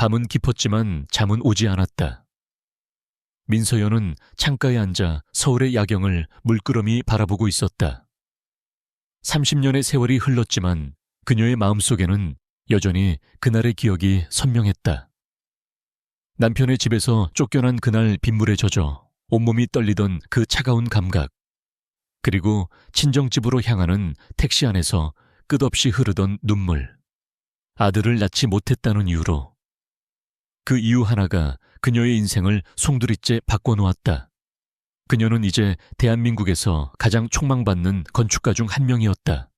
밤은 깊었지만 잠은 오지 않았다. 민서연은 창가에 앉아 서울의 야경을 물끄러미 바라보고 있었다. 30년의 세월이 흘렀지만 그녀의 마음속에는 여전히 그날의 기억이 선명했다. 남편의 집에서 쫓겨난 그날 빗물에 젖어 온몸이 떨리던 그 차가운 감각, 그리고 친정집으로 향하는 택시 안에서 끝없이 흐르던 눈물, 아들을 낳지 못했다는 이유로. 그 이유 하나가 그녀의 인생을 송두리째 바꿔놓았다. 그녀는 이제 대한민국에서 가장 촉망받는 건축가 중 한 명이었다.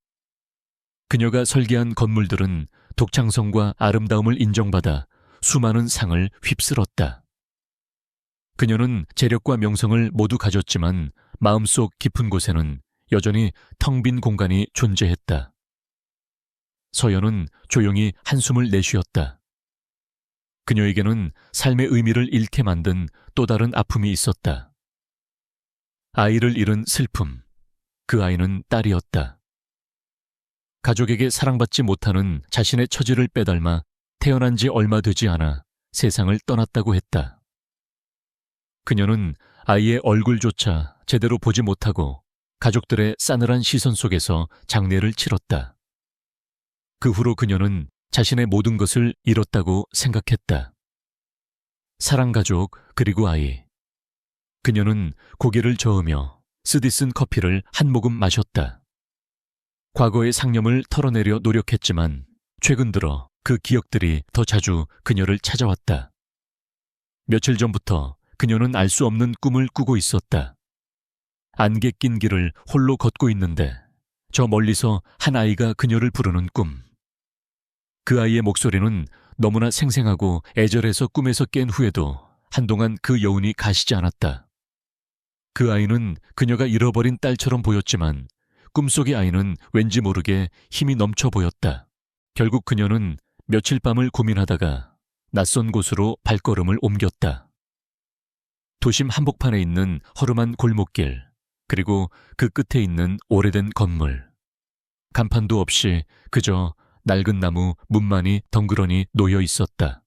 그녀가 설계한 건물들은 독창성과 아름다움을 인정받아 수많은 상을 휩쓸었다. 그녀는 재력과 명성을 모두 가졌지만 마음속 깊은 곳에는 여전히 텅 빈 공간이 존재했다. 서연은 조용히 한숨을 내쉬었다. 그녀에게는 삶의 의미를 잃게 만든 또 다른 아픔이 있었다. 아이를 잃은 슬픔. 그 아이는 딸이었다. 가족에게 사랑받지 못하는 자신의 처지를 빼닮아 태어난 지 얼마 되지 않아 세상을 떠났다고 했다. 그녀는 아이의 얼굴조차 제대로 보지 못하고 가족들의 싸늘한 시선 속에서 장례를 치렀다. 그 후로 그녀는 자신의 모든 것을 잃었다고 생각했다. 사랑가족 그리고 아이. 그녀는 고개를 저으며 쓰디쓴 커피를 한 모금 마셨다. 과거의 상념을 털어내려 노력했지만 최근 들어 그 기억들이 더 자주 그녀를 찾아왔다. 며칠 전부터 그녀는 알 수 없는 꿈을 꾸고 있었다. 안개 낀 길을 홀로 걷고 있는데 저 멀리서 한 아이가 그녀를 부르는 꿈. 그 아이의 목소리는 너무나 생생하고 애절해서 꿈에서 깬 후에도 한동안 그 여운이 가시지 않았다. 그 아이는 그녀가 잃어버린 딸처럼 보였지만 꿈속의 아이는 왠지 모르게 힘이 넘쳐 보였다. 결국 그녀는 며칠 밤을 고민하다가 낯선 곳으로 발걸음을 옮겼다. 도심 한복판에 있는 허름한 골목길, 그리고 그 끝에 있는 오래된 건물. 간판도 없이 그저 낡은 나무 문만이 덩그러니 놓여 있었다.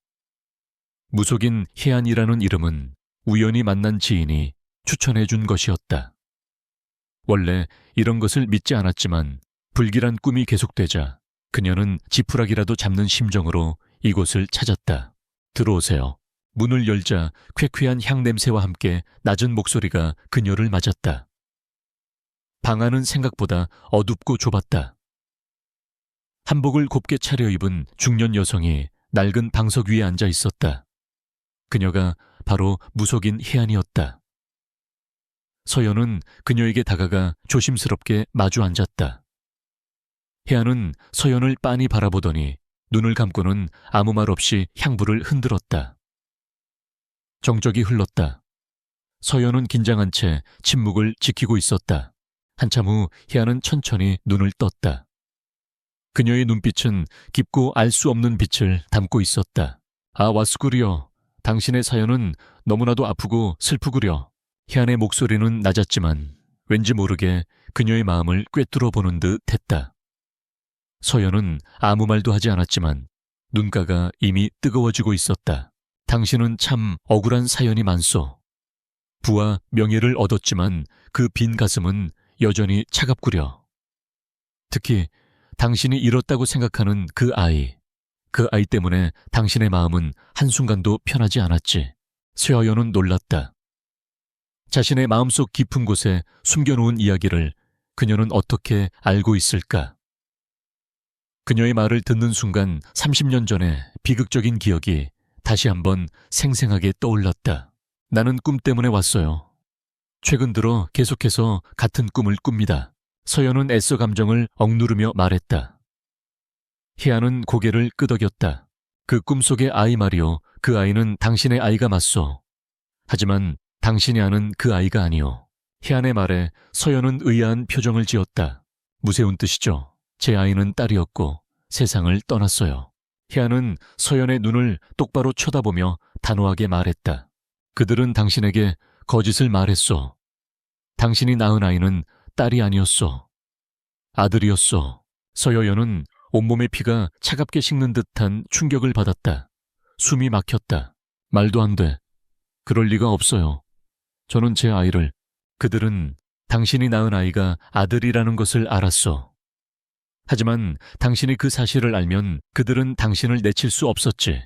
무속인 혜안이라는 이름은 우연히 만난 지인이 추천해 준 것이었다. 원래 이런 것을 믿지 않았지만 불길한 꿈이 계속되자 그녀는 지푸라기라도 잡는 심정으로 이곳을 찾았다. 들어오세요. 문을 열자 쾌쾌한 향 냄새와 함께 낮은 목소리가 그녀를 맞았다. 방 안은 생각보다 어둡고 좁았다. 한복을 곱게 차려입은 중년 여성이 낡은 방석 위에 앉아 있었다. 그녀가 바로 무속인 혜안이었다. 서연은 그녀에게 다가가 조심스럽게 마주 앉았다. 혜안은 서연을 빤히 바라보더니 눈을 감고는 아무 말 없이 향부를 흔들었다. 정적이 흘렀다. 서연은 긴장한 채 침묵을 지키고 있었다. 한참 후 혜안은 천천히 눈을 떴다. 그녀의 눈빛은 깊고 알 수 없는 빛을 담고 있었다. 아, 와스구려. 당신의 사연은 너무나도 아프고 슬프구려. 혜안의 목소리는 낮았지만 왠지 모르게 그녀의 마음을 꿰뚫어 보는 듯 했다. 서연은 아무 말도 하지 않았지만 눈가가 이미 뜨거워지고 있었다. 당신은 참 억울한 사연이 많소. 부와 명예를 얻었지만 그 빈 가슴은 여전히 차갑구려. 특히 당신이 잃었다고 생각하는 그 아이 때문에 당신의 마음은 한순간도 편하지 않았지. 쇠하연은 놀랐다. 자신의 마음속 깊은 곳에 숨겨놓은 이야기를 그녀는 어떻게 알고 있을까? 그녀의 말을 듣는 순간 30년 전의 비극적인 기억이 다시 한번 생생하게 떠올랐다. 나는 꿈 때문에 왔어요. 최근 들어 계속해서 같은 꿈을 꿉니다. 서연은 애써 감정을 억누르며 말했다. 혜안은 고개를 끄덕였다. 그 꿈속의 아이 말이요. 그 아이는 당신의 아이가 맞소. 하지만 당신이 아는 그 아이가 아니오. 혜안의 말에 서연은 의아한 표정을 지었다. 무세운 뜻이죠. 제 아이는 딸이었고 세상을 떠났어요. 혜안은 서연의 눈을 똑바로 쳐다보며 단호하게 말했다. 그들은 당신에게 거짓을 말했소. 당신이 낳은 아이는 딸이 아니었소. 아들이었소. 서여연은 온몸의 피가 차갑게 식는 듯한 충격을 받았다. 숨이 막혔다. 말도 안 돼. 그럴 리가 없어요. 저는 제 아이를. 그들은 당신이 낳은 아이가 아들이라는 것을 알았어. 하지만 당신이 그 사실을 알면 그들은 당신을 내칠 수 없었지.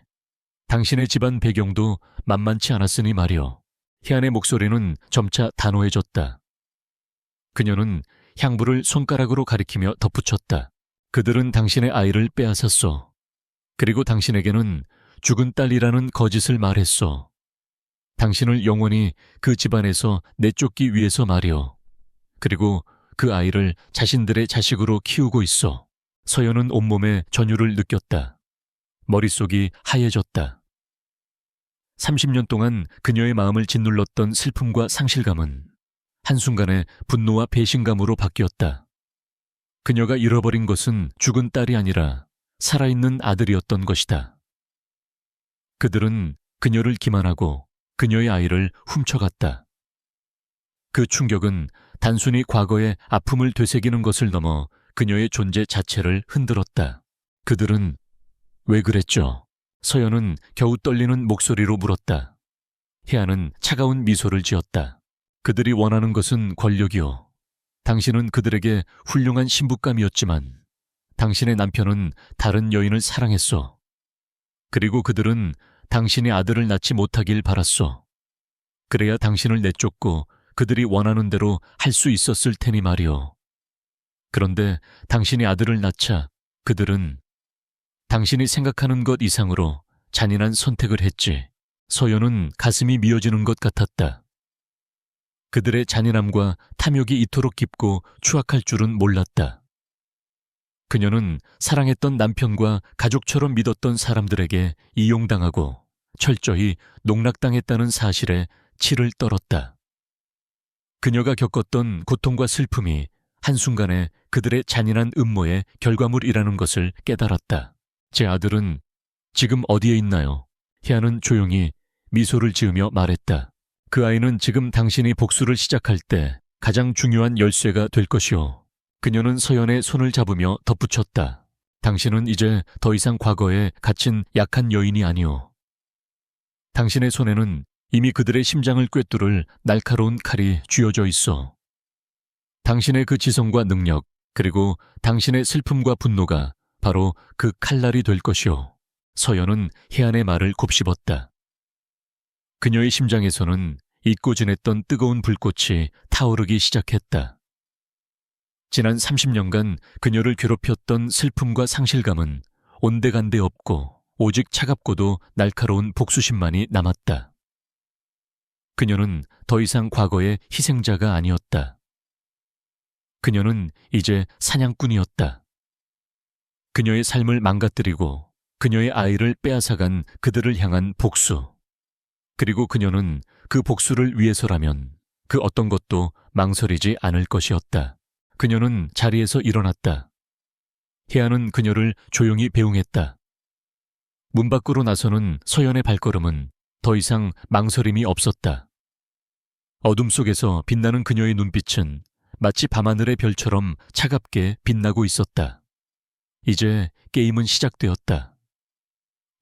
당신의 집안 배경도 만만치 않았으니 말이오. 희안의 목소리는 점차 단호해졌다. 그녀는 향부를 손가락으로 가리키며 덧붙였다. 그들은 당신의 아이를 빼앗았어. 그리고 당신에게는 죽은 딸이라는 거짓을 말했어. 당신을 영원히 그 집안에서 내쫓기 위해서 말이오. 그리고 그 아이를 자신들의 자식으로 키우고 있어. 서연은 온몸에 전율을 느꼈다. 머릿속이 하얘졌다. 30년 동안 그녀의 마음을 짓눌렀던 슬픔과 상실감은 한순간에 분노와 배신감으로 바뀌었다. 그녀가 잃어버린 것은 죽은 딸이 아니라 살아있는 아들이었던 것이다. 그들은 그녀를 기만하고 그녀의 아이를 훔쳐갔다. 그 충격은 단순히 과거의 아픔을 되새기는 것을 넘어 그녀의 존재 자체를 흔들었다. 그들은 왜 그랬죠? 서연은 겨우 떨리는 목소리로 물었다. 희아는 차가운 미소를 지었다. 그들이 원하는 것은 권력이요. 당신은 그들에게 훌륭한 신부감이었지만 당신의 남편은 다른 여인을 사랑했어. 그리고 그들은 당신의 아들을 낳지 못하길 바랐어. 그래야 당신을 내쫓고 그들이 원하는 대로 할 수 있었을 테니 말이오. 그런데 당신이 아들을 낳자 그들은 당신이 생각하는 것 이상으로 잔인한 선택을 했지. 서연은 가슴이 미어지는 것 같았다. 그들의 잔인함과 탐욕이 이토록 깊고 추악할 줄은 몰랐다. 그녀는 사랑했던 남편과 가족처럼 믿었던 사람들에게 이용당하고 철저히 농락당했다는 사실에 치를 떨었다. 그녀가 겪었던 고통과 슬픔이 한순간에 그들의 잔인한 음모의 결과물이라는 것을 깨달았다. 제 아들은 지금 어디에 있나요? 희아는 조용히 미소를 지으며 말했다. 그 아이는 지금 당신이 복수를 시작할 때 가장 중요한 열쇠가 될 것이오. 그녀는 서연의 손을 잡으며 덧붙였다. 당신은 이제 더 이상 과거에 갇힌 약한 여인이 아니오. 당신의 손에는 이미 그들의 심장을 꿰뚫을 날카로운 칼이 쥐어져 있어. 당신의 그 지성과 능력, 그리고 당신의 슬픔과 분노가 바로 그 칼날이 될 것이오. 서연은 희안의 말을 곱씹었다. 그녀의 심장에서는 잊고 지냈던 뜨거운 불꽃이 타오르기 시작했다. 지난 30년간 그녀를 괴롭혔던 슬픔과 상실감은 온데간데 없고 오직 차갑고도 날카로운 복수심만이 남았다. 그녀는 더 이상 과거의 희생자가 아니었다. 그녀는 이제 사냥꾼이었다. 그녀의 삶을 망가뜨리고 그녀의 아이를 빼앗아간 그들을 향한 복수. 그리고 그녀는 그 복수를 위해서라면 그 어떤 것도 망설이지 않을 것이었다. 그녀는 자리에서 일어났다. 희아는 그녀를 조용히 배웅했다. 문 밖으로 나서는 서연의 발걸음은 더 이상 망설임이 없었다. 어둠 속에서 빛나는 그녀의 눈빛은 마치 밤하늘의 별처럼 차갑게 빛나고 있었다. 이제 게임은 시작되었다.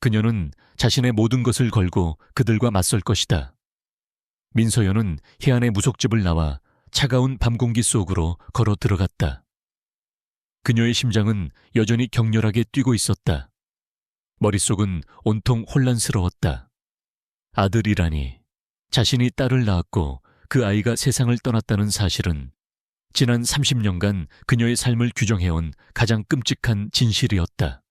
그녀는 자신의 모든 것을 걸고 그들과 맞설 것이다. 민서연은 희안의 무속집을 나와 차가운 밤 공기 속으로 걸어 들어갔다. 그녀의 심장은 여전히 격렬하게 뛰고 있었다. 머릿속은 온통 혼란스러웠다. 아들이라니, 자신이 딸을 낳았고 그 아이가 세상을 떠났다는 사실은 지난 30년간 그녀의 삶을 규정해온 가장 끔찍한 진실이었다.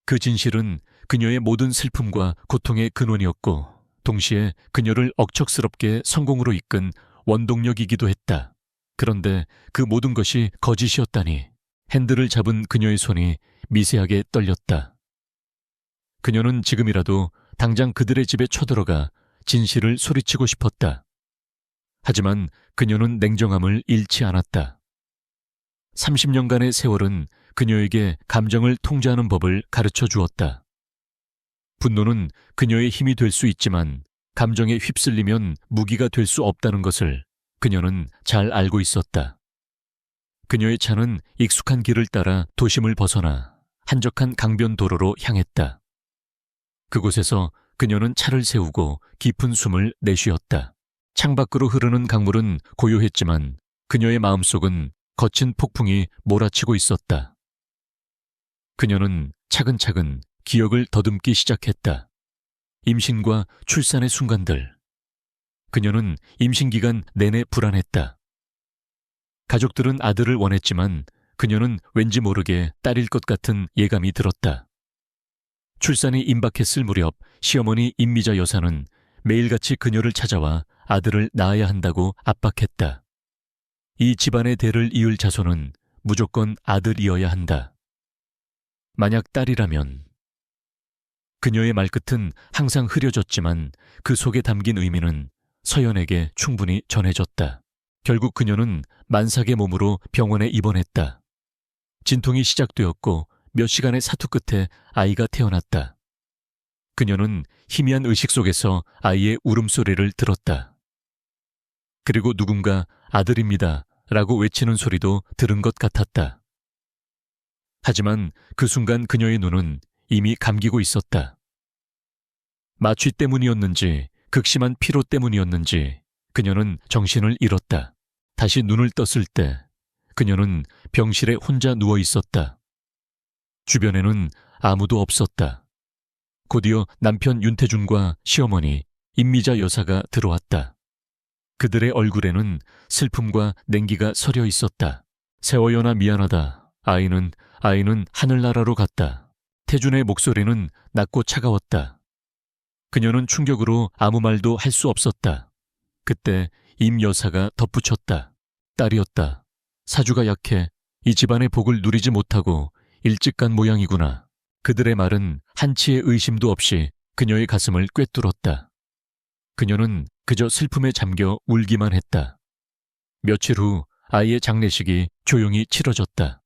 그 진실은 그녀의 모든 슬픔과 고통의 근원이었고 동시에 그녀를 억척스럽게 성공으로 이끈 원동력이기도 했다. 그런데 그 모든 것이 거짓이었다니. 핸들을 잡은 그녀의 손이 미세하게 떨렸다. 그녀는 지금이라도 당장 그들의 집에 쳐들어가 진실을 소리치고 싶었다. 하지만 그녀는 냉정함을 잃지 않았다. 30년간의 세월은 그녀에게 감정을 통제하는 법을 가르쳐 주었다. 분노는 그녀의 힘이 될 수 있지만 감정에 휩쓸리면 무기가 될 수 없다는 것을 그녀는 잘 알고 있었다. 그녀의 차는 익숙한 길을 따라 도심을 벗어나 한적한 강변 도로로 향했다. 그곳에서 그녀는 차를 세우고 깊은 숨을 내쉬었다. 창밖으로 흐르는 강물은 고요했지만 그녀의 마음속은 거친 폭풍이 몰아치고 있었다. 그녀는 차근차근 기억을 더듬기 시작했다. 임신과 출산의 순간들. 그녀는 임신 기간 내내 불안했다. 가족들은 아들을 원했지만 그녀는 왠지 모르게 딸일 것 같은 예감이 들었다. 출산이 임박했을 무렵 시어머니 임미자 여사는 매일같이 그녀를 찾아와 아들을 낳아야 한다고 압박했다. 이 집안의 대를 이을 자손은 무조건 아들이어야 한다. 만약 딸이라면. 그녀의 말끝은 항상 흐려졌지만 그 속에 담긴 의미는 서연에게 충분히 전해졌다. 결국 그녀는 만삭의 몸으로 병원에 입원했다. 진통이 시작되었고 몇 시간의 사투 끝에 아이가 태어났다. 그녀는 희미한 의식 속에서 아이의 울음소리를 들었다. 그리고 누군가 아들입니다 라고 외치는 소리도 들은 것 같았다. 하지만 그 순간 그녀의 눈은 이미 감기고 있었다. 마취 때문이었는지 극심한 피로 때문이었는지 그녀는 정신을 잃었다. 다시 눈을 떴을 때 그녀는 병실에 혼자 누워 있었다. 주변에는 아무도 없었다. 곧이어 남편 윤태준과 시어머니 임미자 여사가 들어왔다. 그들의 얼굴에는 슬픔과 냉기가 서려 있었다. 세워연아 미안하다. 아이는 하늘나라로 갔다. 태준의 목소리는 낮고 차가웠다. 그녀는 충격으로 아무 말도 할 수 없었다. 그때 임 여사가 덧붙였다. 딸이었다. 사주가 약해 이 집안의 복을 누리지 못하고 일찍 간 모양이구나. 그들의 말은 한치의 의심도 없이 그녀의 가슴을 꿰뚫었다. 그녀는 그저 슬픔에 잠겨 울기만 했다. 며칠 후 아이의 장례식이 조용히 치러졌다.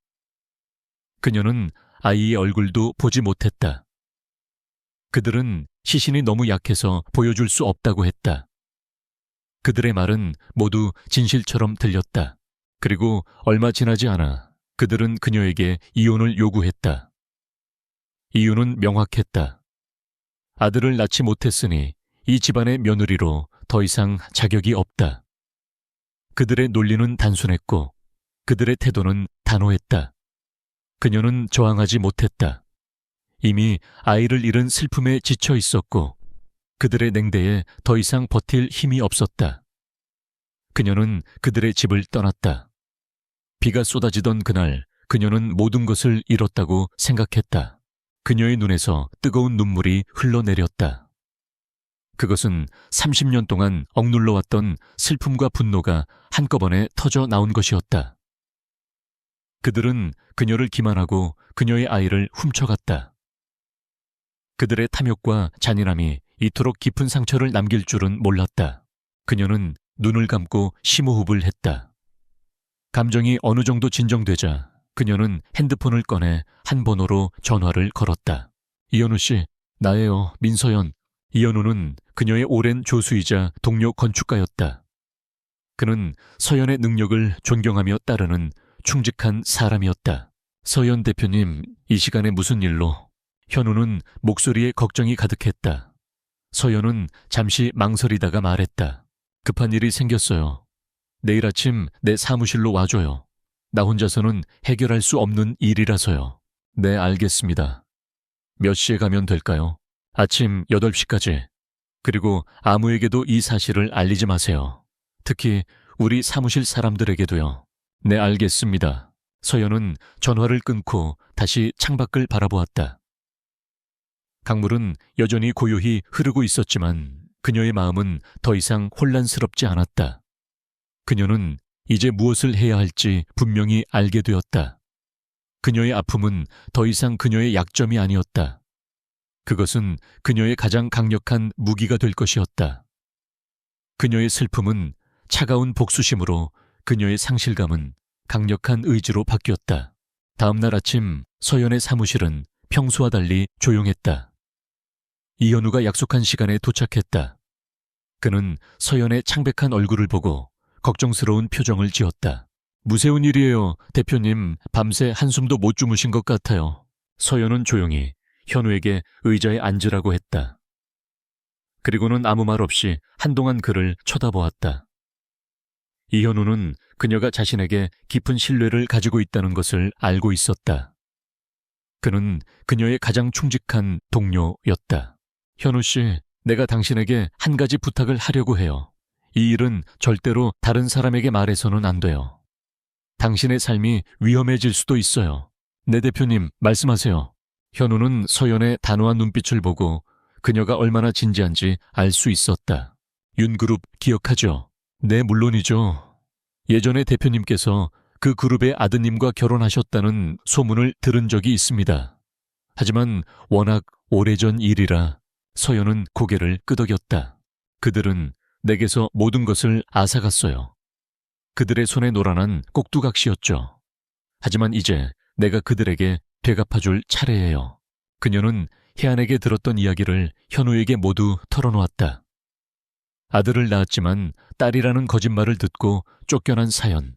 그녀는 아이의 얼굴도 보지 못했다. 그들은 시신이 너무 약해서 보여줄 수 없다고 했다. 그들의 말은 모두 진실처럼 들렸다. 그리고 얼마 지나지 않아 그들은 그녀에게 이혼을 요구했다. 이유는 명확했다. 아들을 낳지 못했으니 이 집안의 며느리로 더 이상 자격이 없다. 그들의 논리는 단순했고 그들의 태도는 단호했다. 그녀는 저항하지 못했다. 이미 아이를 잃은 슬픔에 지쳐 있었고 그들의 냉대에 더 이상 버틸 힘이 없었다. 그녀는 그들의 집을 떠났다. 비가 쏟아지던 그날 그녀는 모든 것을 잃었다고 생각했다. 그녀의 눈에서 뜨거운 눈물이 흘러내렸다. 그것은 30년 동안 억눌러왔던 슬픔과 분노가 한꺼번에 터져 나온 것이었다. 그들은 그녀를 기만하고 그녀의 아이를 훔쳐갔다. 그들의 탐욕과 잔인함이 이토록 깊은 상처를 남길 줄은 몰랐다. 그녀는 눈을 감고 심호흡을 했다. 감정이 어느 정도 진정되자 그녀는 핸드폰을 꺼내 한 번호로 전화를 걸었다. 이현우 씨, 나예요, 민서연. 이현우는 그녀의 오랜 조수이자 동료 건축가였다. 그는 서연의 능력을 존경하며 따르는 충직한 사람이었다. 서연 대표님, 이 시간에 무슨 일로? 현우는 목소리에 걱정이 가득했다. 서연은 잠시 망설이다가 말했다. 급한 일이 생겼어요. 내일 아침 내 사무실로 와줘요. 나 혼자서는 해결할 수 없는 일이라서요. 네, 알겠습니다. 몇 시에 가면 될까요? 아침 8시까지. 그리고 아무에게도 이 사실을 알리지 마세요. 특히 우리 사무실 사람들에게도요. 네, 알겠습니다. 서연은 전화를 끊고 다시 창밖을 바라보았다. 강물은 여전히 고요히 흐르고 있었지만 그녀의 마음은 더 이상 혼란스럽지 않았다. 그녀는 이제 무엇을 해야 할지 분명히 알게 되었다. 그녀의 아픔은 더 이상 그녀의 약점이 아니었다. 그것은 그녀의 가장 강력한 무기가 될 것이었다. 그녀의 슬픔은 차가운 복수심으로, 그녀의 상실감은 강력한 의지로 바뀌었다. 다음 날 아침 서연의 사무실은 평소와 달리 조용했다. 이현우가 약속한 시간에 도착했다. 그는 서연의 창백한 얼굴을 보고 걱정스러운 표정을 지었다. 무서운 일이에요, 대표님. 밤새 한숨도 못 주무신 것 같아요. 서연은 조용히 현우에게 의자에 앉으라고 했다. 그리고는 아무 말 없이 한동안 그를 쳐다보았다. 이현우는 그녀가 자신에게 깊은 신뢰를 가지고 있다는 것을 알고 있었다. 그는 그녀의 가장 충직한 동료였다. 현우 씨, 내가 당신에게 한 가지 부탁을 하려고 해요. 이 일은 절대로 다른 사람에게 말해서는 안 돼요. 당신의 삶이 위험해질 수도 있어요. 네 대표님, 말씀하세요. 현우는 서연의 단호한 눈빛을 보고 그녀가 얼마나 진지한지 알 수 있었다. 윤그룹 기억하죠? 네, 물론이죠. 예전에 대표님께서 그 그룹의 아드님과 결혼하셨다는 소문을 들은 적이 있습니다. 하지만 워낙 오래전 일이라 서연은 고개를 끄덕였다. 그들은 내게서 모든 것을 앗아갔어요. 그들의 손에 노란한 꼭두각시였죠. 하지만 이제 내가 그들에게 되갚아줄 차례예요. 그녀는 혜안에게 들었던 이야기를 현우에게 모두 털어놓았다. 아들을 낳았지만 딸이라는 거짓말을 듣고 쫓겨난 사연.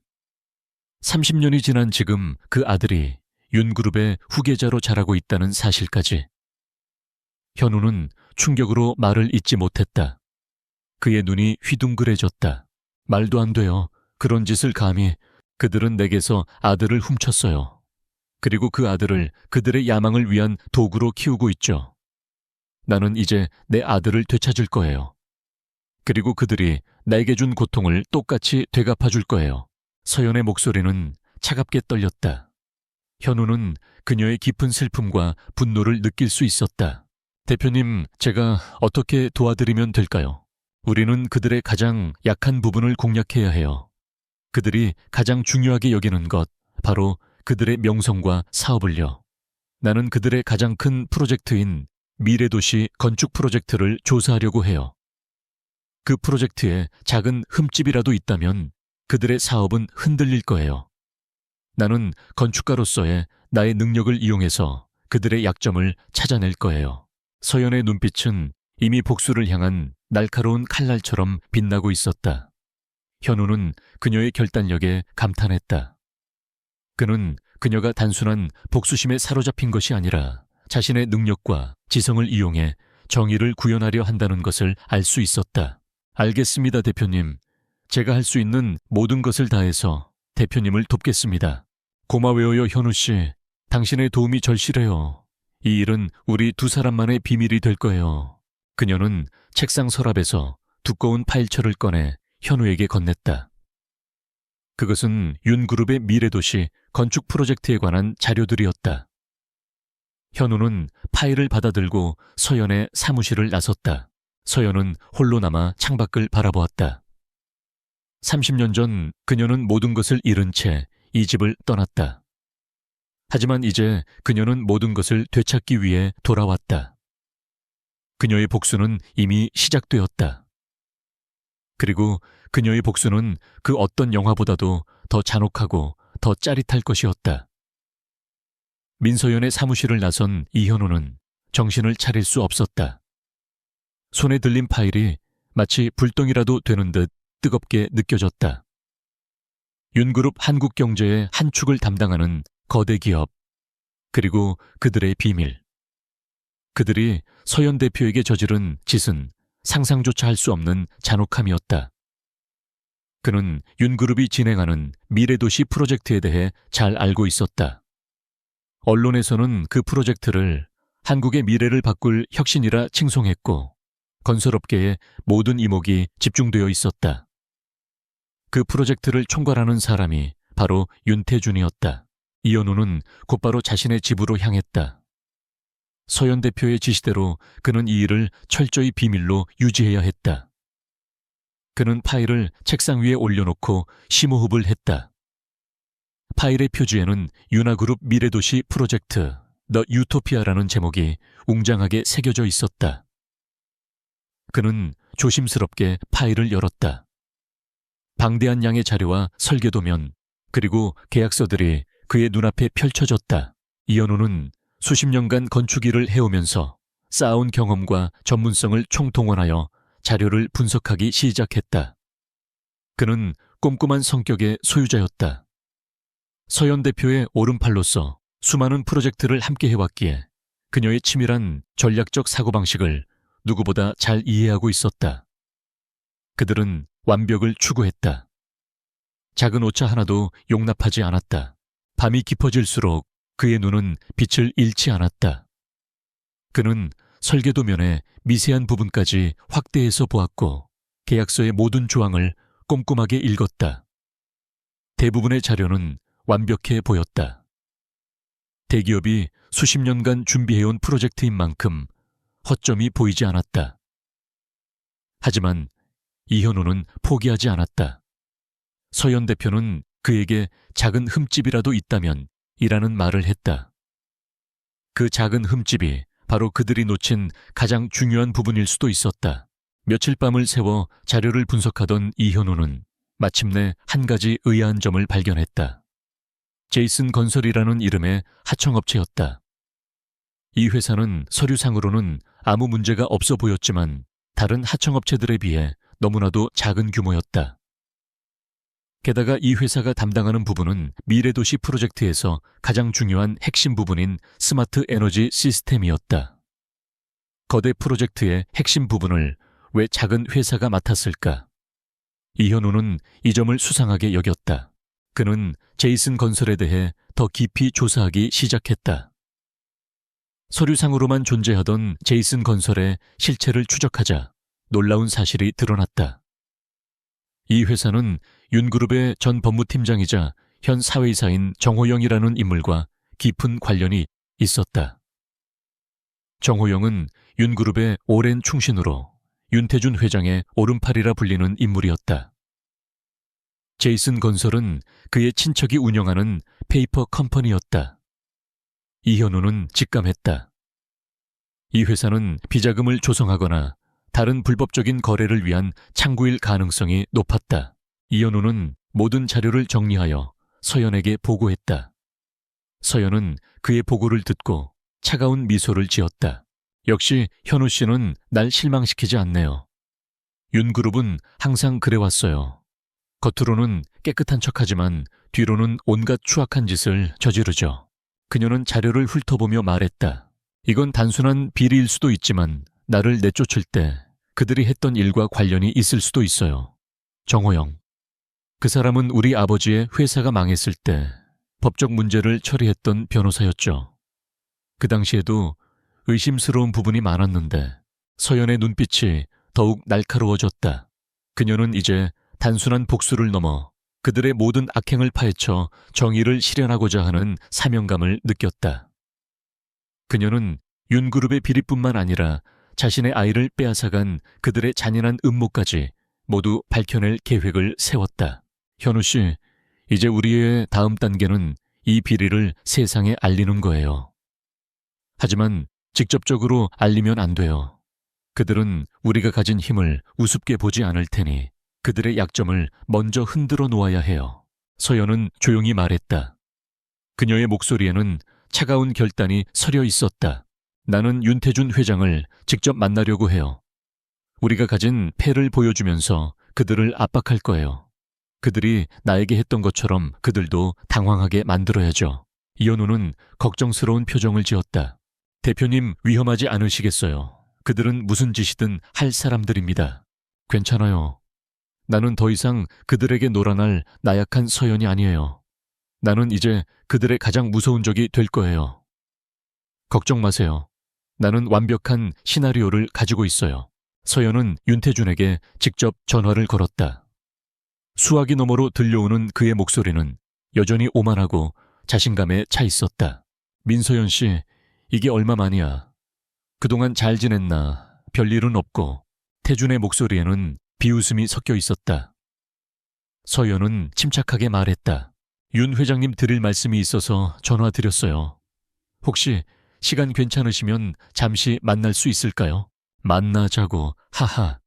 30년이 지난 지금 그 아들이 윤그룹의 후계자로 자라고 있다는 사실까지. 현우는 충격으로 말을 잇지 못했다. 그의 눈이 휘둥그레졌다. 말도 안 돼요. 그런 짓을 감히. 그들은 내게서 아들을 훔쳤어요. 그리고 그 아들을 그들의 야망을 위한 도구로 키우고 있죠. 나는 이제 내 아들을 되찾을 거예요. 그리고 그들이 나에게 준 고통을 똑같이 되갚아줄 거예요. 서연의 목소리는 차갑게 떨렸다. 현우는 그녀의 깊은 슬픔과 분노를 느낄 수 있었다. 대표님, 제가 어떻게 도와드리면 될까요? 우리는 그들의 가장 약한 부분을 공략해야 해요. 그들이 가장 중요하게 여기는 것, 바로 그들의 명성과 사업을요. 나는 그들의 가장 큰 프로젝트인 미래도시 건축 프로젝트를 조사하려고 해요. 그 프로젝트에 작은 흠집이라도 있다면 그들의 사업은 흔들릴 거예요. 나는 건축가로서의 나의 능력을 이용해서 그들의 약점을 찾아낼 거예요. 서연의 눈빛은 이미 복수를 향한 날카로운 칼날처럼 빛나고 있었다. 현우는 그녀의 결단력에 감탄했다. 그는 그녀가 단순한 복수심에 사로잡힌 것이 아니라 자신의 능력과 지성을 이용해 정의를 구현하려 한다는 것을 알 수 있었다. 알겠습니다, 대표님. 제가 할 수 있는 모든 것을 다해서 대표님을 돕겠습니다. 고마워요, 현우 씨. 당신의 도움이 절실해요. 이 일은 우리 두 사람만의 비밀이 될 거예요. 그녀는 책상 서랍에서 두꺼운 파일처를 꺼내 현우에게 건넸다. 그것은 윤그룹의 미래도시 건축 프로젝트에 관한 자료들이었다. 현우는 파일을 받아들고 서연의 사무실을 나섰다. 서연은 홀로 남아 창밖을 바라보았다. 30년 전 그녀는 모든 것을 잃은 채 이 집을 떠났다. 하지만 이제 그녀는 모든 것을 되찾기 위해 돌아왔다. 그녀의 복수는 이미 시작되었다. 그리고 그녀의 복수는 그 어떤 영화보다도 더 잔혹하고 더 짜릿할 것이었다. 민서연의 사무실을 나선 이현우는 정신을 차릴 수 없었다. 손에 들린 파일이 마치 불덩이라도 되는 듯 뜨겁게 느껴졌다. 윤그룹 한국 경제의 한 축을 담당하는 거대 기업, 그리고 그들의 비밀. 그들이 서연 대표에게 저지른 짓은 상상조차 할 수 없는 잔혹함이었다. 그는 윤그룹이 진행하는 미래도시 프로젝트에 대해 잘 알고 있었다. 언론에서는 그 프로젝트를 한국의 미래를 바꿀 혁신이라 칭송했고 건설업계의 모든 이목이 집중되어 있었다. 그 프로젝트를 총괄하는 사람이 바로 윤태준이었다. 이현우는 곧바로 자신의 집으로 향했다. 서연 대표의 지시대로 그는 이 일을 철저히 비밀로 유지해야 했다. 그는 파일을 책상 위에 올려놓고 심호흡을 했다. 파일의 표지에는 윤하그룹 미래도시 프로젝트 더 유토피아라는 제목이 웅장하게 새겨져 있었다. 그는 조심스럽게 파일을 열었다. 방대한 양의 자료와 설계도면 그리고 계약서들이 그의 눈앞에 펼쳐졌다. 이현우는 수십 년간 건축 일을 해오면서 쌓아온 경험과 전문성을 총동원하여 자료를 분석하기 시작했다. 그는 꼼꼼한 성격의 소유자였다. 서연 대표의 오른팔로서 수많은 프로젝트를 함께 해왔기에 그녀의 치밀한 전략적 사고방식을 누구보다 잘 이해하고 있었다. 그들은 완벽을 추구했다. 작은 오차 하나도 용납하지 않았다. 밤이 깊어질수록 그의 눈은 빛을 잃지 않았다. 그는 설계도면의 미세한 부분까지 확대해서 보았고 계약서의 모든 조항을 꼼꼼하게 읽었다. 대부분의 자료는 완벽해 보였다. 대기업이 수십 년간 준비해온 프로젝트인 만큼 허점이 보이지 않았다. 하지만 이현우는 포기하지 않았다. 서현 대표는 그에게 작은 흠집이라도 있다면 이라는 말을 했다. 그 작은 흠집이 바로 그들이 놓친 가장 중요한 부분일 수도 있었다. 며칠 밤을 새워 자료를 분석하던 이현우는 마침내 한 가지 의아한 점을 발견했다. 제이슨 건설이라는 이름의 하청업체였다. 이 회사는 서류상으로는 아무 문제가 없어 보였지만 다른 하청업체들에 비해 너무나도 작은 규모였다. 게다가 이 회사가 담당하는 부분은 미래도시 프로젝트에서 가장 중요한 핵심 부분인 스마트 에너지 시스템이었다. 거대 프로젝트의 핵심 부분을 왜 작은 회사가 맡았을까? 이현우는 이 점을 수상하게 여겼다. 그는 제이슨 건설에 대해 더 깊이 조사하기 시작했다. 서류상으로만 존재하던 제이슨 건설의 실체를 추적하자 놀라운 사실이 드러났다. 이 회사는 윤그룹의 전 법무팀장이자 현 사회이사인 정호영이라는 인물과 깊은 관련이 있었다. 정호영은 윤그룹의 오랜 충신으로 윤태준 회장의 오른팔이라 불리는 인물이었다. 제이슨 건설은 그의 친척이 운영하는 페이퍼 컴퍼니였다. 이현우는 직감했다. 이 회사는 비자금을 조성하거나 다른 불법적인 거래를 위한 창구일 가능성이 높았다. 이현우는 모든 자료를 정리하여 서연에게 보고했다. 서연은 그의 보고를 듣고 차가운 미소를 지었다. 역시 현우 씨는 날 실망시키지 않네요. 윤그룹은 항상 그래왔어요. 겉으로는 깨끗한 척하지만 뒤로는 온갖 추악한 짓을 저지르죠. 그녀는 자료를 훑어보며 말했다. 이건 단순한 비리일 수도 있지만 나를 내쫓을 때 그들이 했던 일과 관련이 있을 수도 있어요. 정호영. 그 사람은 우리 아버지의 회사가 망했을 때 법적 문제를 처리했던 변호사였죠. 그 당시에도 의심스러운 부분이 많았는데 서연의 눈빛이 더욱 날카로워졌다. 그녀는 이제 단순한 복수를 넘어 그들의 모든 악행을 파헤쳐 정의를 실현하고자 하는 사명감을 느꼈다. 그녀는 윤그룹의 비리뿐만 아니라 자신의 아이를 빼앗아간 그들의 잔인한 음모까지 모두 밝혀낼 계획을 세웠다. 현우 씨, 이제 우리의 다음 단계는 이 비리를 세상에 알리는 거예요. 하지만 직접적으로 알리면 안 돼요. 그들은 우리가 가진 힘을 우습게 보지 않을 테니 그들의 약점을 먼저 흔들어 놓아야 해요. 서연은 조용히 말했다. 그녀의 목소리에는 차가운 결단이 서려 있었다. 나는 윤태준 회장을 직접 만나려고 해요. 우리가 가진 패를 보여주면서 그들을 압박할 거예요. 그들이 나에게 했던 것처럼 그들도 당황하게 만들어야죠. 이현우는 걱정스러운 표정을 지었다. 대표님 위험하지 않으시겠어요. 그들은 무슨 짓이든 할 사람들입니다. 괜찮아요. 나는 더 이상 그들에게 놀아날 나약한 서연이 아니에요. 나는 이제 그들의 가장 무서운 적이 될 거예요. 걱정 마세요. 나는 완벽한 시나리오를 가지고 있어요. 서연은 윤태준에게 직접 전화를 걸었다. 수화기 너머로 들려오는 그의 목소리는 여전히 오만하고 자신감에 차 있었다. 민서연 씨, 이게 얼마만이야. 그동안 잘 지냈나? 별일은 없고. 태준의 목소리에는 비웃음이 섞여 있었다. 서연은 침착하게 말했다. 윤 회장님 드릴 말씀이 있어서 전화 드렸어요. 혹시 시간 괜찮으시면 잠시 만날 수 있을까요? 만나자고, 하하.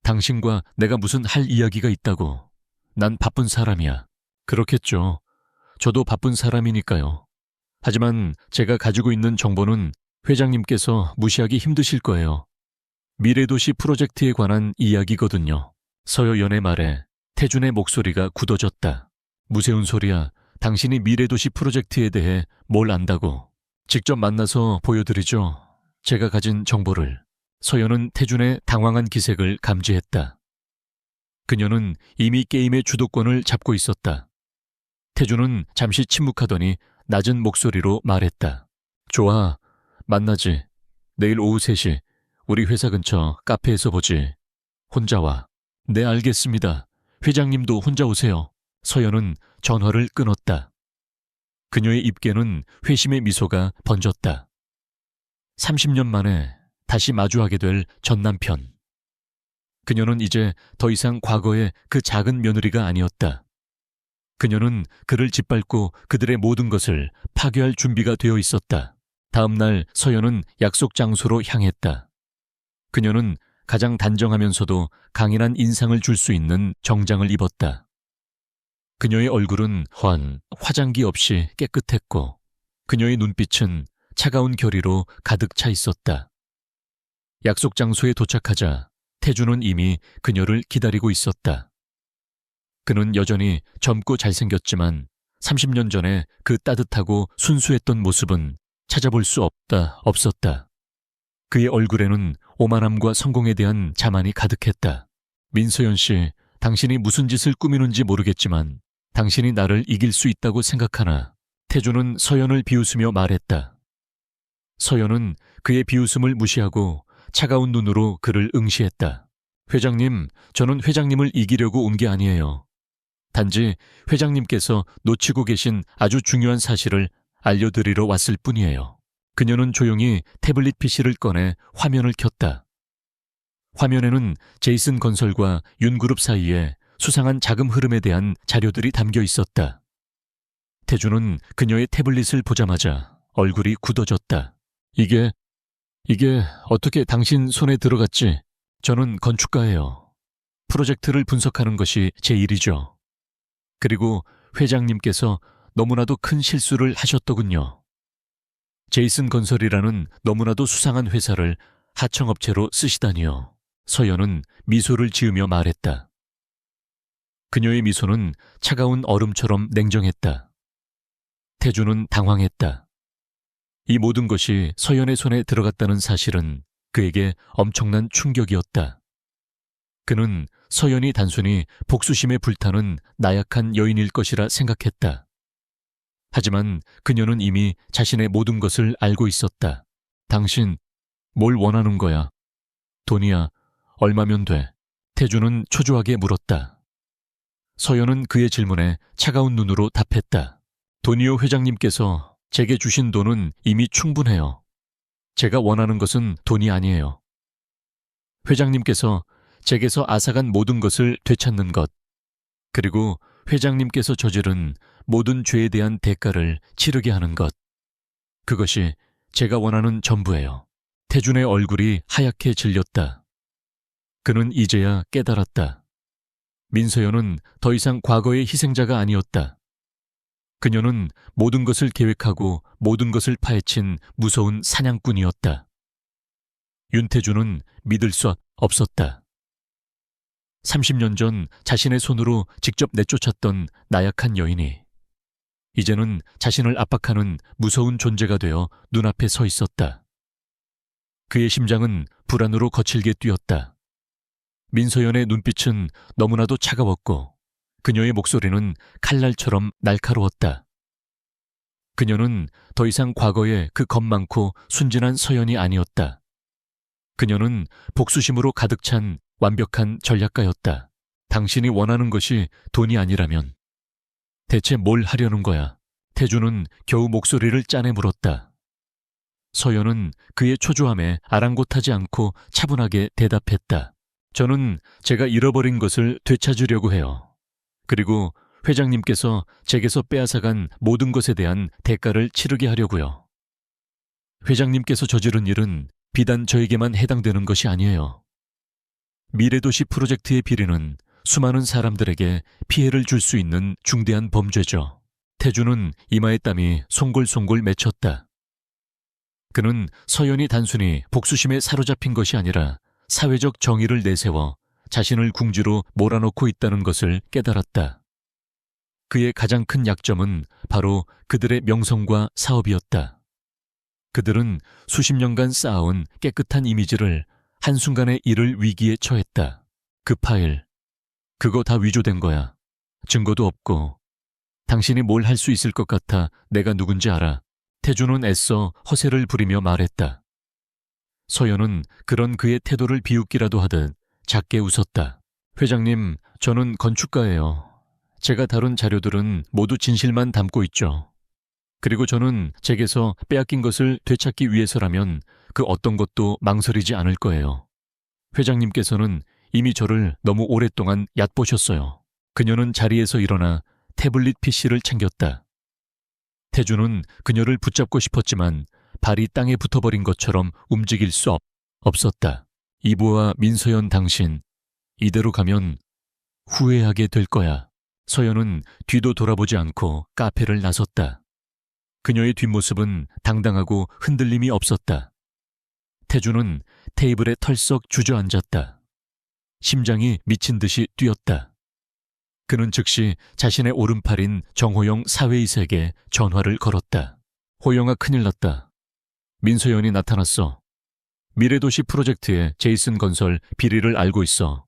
당신과 내가 무슨 할 이야기가 있다고. 난 바쁜 사람이야. 그렇겠죠. 저도 바쁜 사람이니까요. 하지만 제가 가지고 있는 정보는 회장님께서 무시하기 힘드실 거예요. 미래도시 프로젝트에 관한 이야기거든요. 서여연의 말에 태준의 목소리가 굳어졌다. 무세운 소리야. 당신이 미래도시 프로젝트에 대해 뭘 안다고. 직접 만나서 보여드리죠. 제가 가진 정보를. 서연은 태준의 당황한 기색을 감지했다. 그녀는 이미 게임의 주도권을 잡고 있었다. 태준은 잠시 침묵하더니 낮은 목소리로 말했다. 좋아, 만나지. 내일 오후 3시 우리 회사 근처 카페에서 보지. 혼자 와. 네, 알겠습니다. 회장님도 혼자 오세요. 서연은 전화를 끊었다. 그녀의 입계는 회심의 미소가 번졌다. 30년 만에 다시 마주하게 될 전 남편. 그녀는 이제 더 이상 과거의 그 작은 며느리가 아니었다. 그녀는 그를 짓밟고 그들의 모든 것을 파괴할 준비가 되어 있었다. 다음 날 서연은 약속 장소로 향했다. 그녀는 가장 단정하면서도 강인한 인상을 줄 수 있는 정장을 입었다. 그녀의 얼굴은 화장기 없이 깨끗했고 그녀의 눈빛은 차가운 결의로 가득 차 있었다. 약속 장소에 도착하자 태준은 이미 그녀를 기다리고 있었다. 그는 여전히 젊고 잘생겼지만 30년 전에 그 따뜻하고 순수했던 모습은 찾아볼 수 없었다. 그의 얼굴에는 오만함과 성공에 대한 자만이 가득했다. 민서연 씨, 당신이 무슨 짓을 꾸미는지 모르겠지만 당신이 나를 이길 수 있다고 생각하나? 태준은 서연을 비웃으며 말했다. 서연은 그의 비웃음을 무시하고 차가운 눈으로 그를 응시했다. 회장님, 저는 회장님을 이기려고 온 게 아니에요. 단지 회장님께서 놓치고 계신 아주 중요한 사실을 알려드리러 왔을 뿐이에요. 그녀는 조용히 태블릿 PC를 꺼내 화면을 켰다. 화면에는 제이슨 건설과 윤그룹 사이에 수상한 자금 흐름에 대한 자료들이 담겨 있었다. 태준은 그녀의 태블릿을 보자마자 얼굴이 굳어졌다. 이게 어떻게 당신 손에 들어갔지? 저는 건축가예요. 프로젝트를 분석하는 것이 제 일이죠. 그리고 회장님께서 너무나도 큰 실수를 하셨더군요. 제이슨 건설이라는 너무나도 수상한 회사를 하청업체로 쓰시다니요. 서연은 미소를 지으며 말했다. 그녀의 미소는 차가운 얼음처럼 냉정했다. 태준은 당황했다. 이 모든 것이 서연의 손에 들어갔다는 사실은 그에게 엄청난 충격이었다. 그는 서연이 단순히 복수심에 불타는 나약한 여인일 것이라 생각했다. 하지만 그녀는 이미 자신의 모든 것을 알고 있었다. 당신, 뭘 원하는 거야? 돈이야. 얼마면 돼? 태준은 초조하게 물었다. 서연은 그의 질문에 차가운 눈으로 답했다. 도니오 회장님께서 제게 주신 돈은 이미 충분해요. 제가 원하는 것은 돈이 아니에요. 회장님께서 제게서 앗아간 모든 것을 되찾는 것, 그리고 회장님께서 저지른 모든 죄에 대한 대가를 치르게 하는 것, 그것이 제가 원하는 전부예요. 태준의 얼굴이 하얗게 질렸다. 그는 이제야 깨달았다. 민서연은 더 이상 과거의 희생자가 아니었다. 그녀는 모든 것을 계획하고 모든 것을 파헤친 무서운 사냥꾼이었다. 윤태준은 믿을 수 없었다. 30년 전 자신의 손으로 직접 내쫓았던 나약한 여인이 이제는 자신을 압박하는 무서운 존재가 되어 눈앞에 서 있었다. 그의 심장은 불안으로 거칠게 뛰었다. 민서연의 눈빛은 너무나도 차가웠고 그녀의 목소리는 칼날처럼 날카로웠다. 그녀는 더 이상 과거의 그 겁 많고 순진한 서연이 아니었다. 그녀는 복수심으로 가득 찬 완벽한 전략가였다. 당신이 원하는 것이 돈이 아니라면 대체 뭘 하려는 거야? 태준은 겨우 목소리를 짜내 물었다. 서연은 그의 초조함에 아랑곳하지 않고 차분하게 대답했다. 저는 제가 잃어버린 것을 되찾으려고 해요. 그리고 회장님께서 제게서 빼앗아간 모든 것에 대한 대가를 치르게 하려고요. 회장님께서 저지른 일은 비단 저에게만 해당되는 것이 아니에요. 미래도시 프로젝트의 비리는 수많은 사람들에게 피해를 줄 수 있는 중대한 범죄죠. 태준은 이마에 땀이 송골송골 맺혔다. 그는 서연이 단순히 복수심에 사로잡힌 것이 아니라 사회적 정의를 내세워 자신을 궁지로 몰아넣고 있다는 것을 깨달았다. 그의 가장 큰 약점은 바로 그들의 명성과 사업이었다. 그들은 수십 년간 쌓아온 깨끗한 이미지를 한순간에 잃을 위기에 처했다. 그 파일, 그거 다 위조된 거야. 증거도 없고. 당신이 뭘 할 수 있을 것 같아 내가 누군지 알아. 태주는 애써 허세를 부리며 말했다. 서연은 그런 그의 태도를 비웃기라도 하듯 작게 웃었다. 회장님, 저는 건축가예요. 제가 다룬 자료들은 모두 진실만 담고 있죠. 그리고 저는 제게서 빼앗긴 것을 되찾기 위해서라면 그 어떤 것도 망설이지 않을 거예요. 회장님께서는 이미 저를 너무 오랫동안 얕보셨어요. 그녀는 자리에서 일어나 태블릿 PC를 챙겼다. 태주는 그녀를 붙잡고 싶었지만 발이 땅에 붙어버린 것처럼 움직일 수 없었다. 이보아 민서연 당신, 이대로 가면 후회하게 될 거야. 서연은 뒤도 돌아보지 않고 카페를 나섰다. 그녀의 뒷모습은 당당하고 흔들림이 없었다. 태주는 테이블에 털썩 주저앉았다. 심장이 미친 듯이 뛰었다. 그는 즉시 자신의 오른팔인 정호영 사회이사에게 전화를 걸었다. 호영아, 큰일 났다. 민서연이 나타났어. 미래도시 프로젝트에 제이슨 건설 비리를 알고 있어.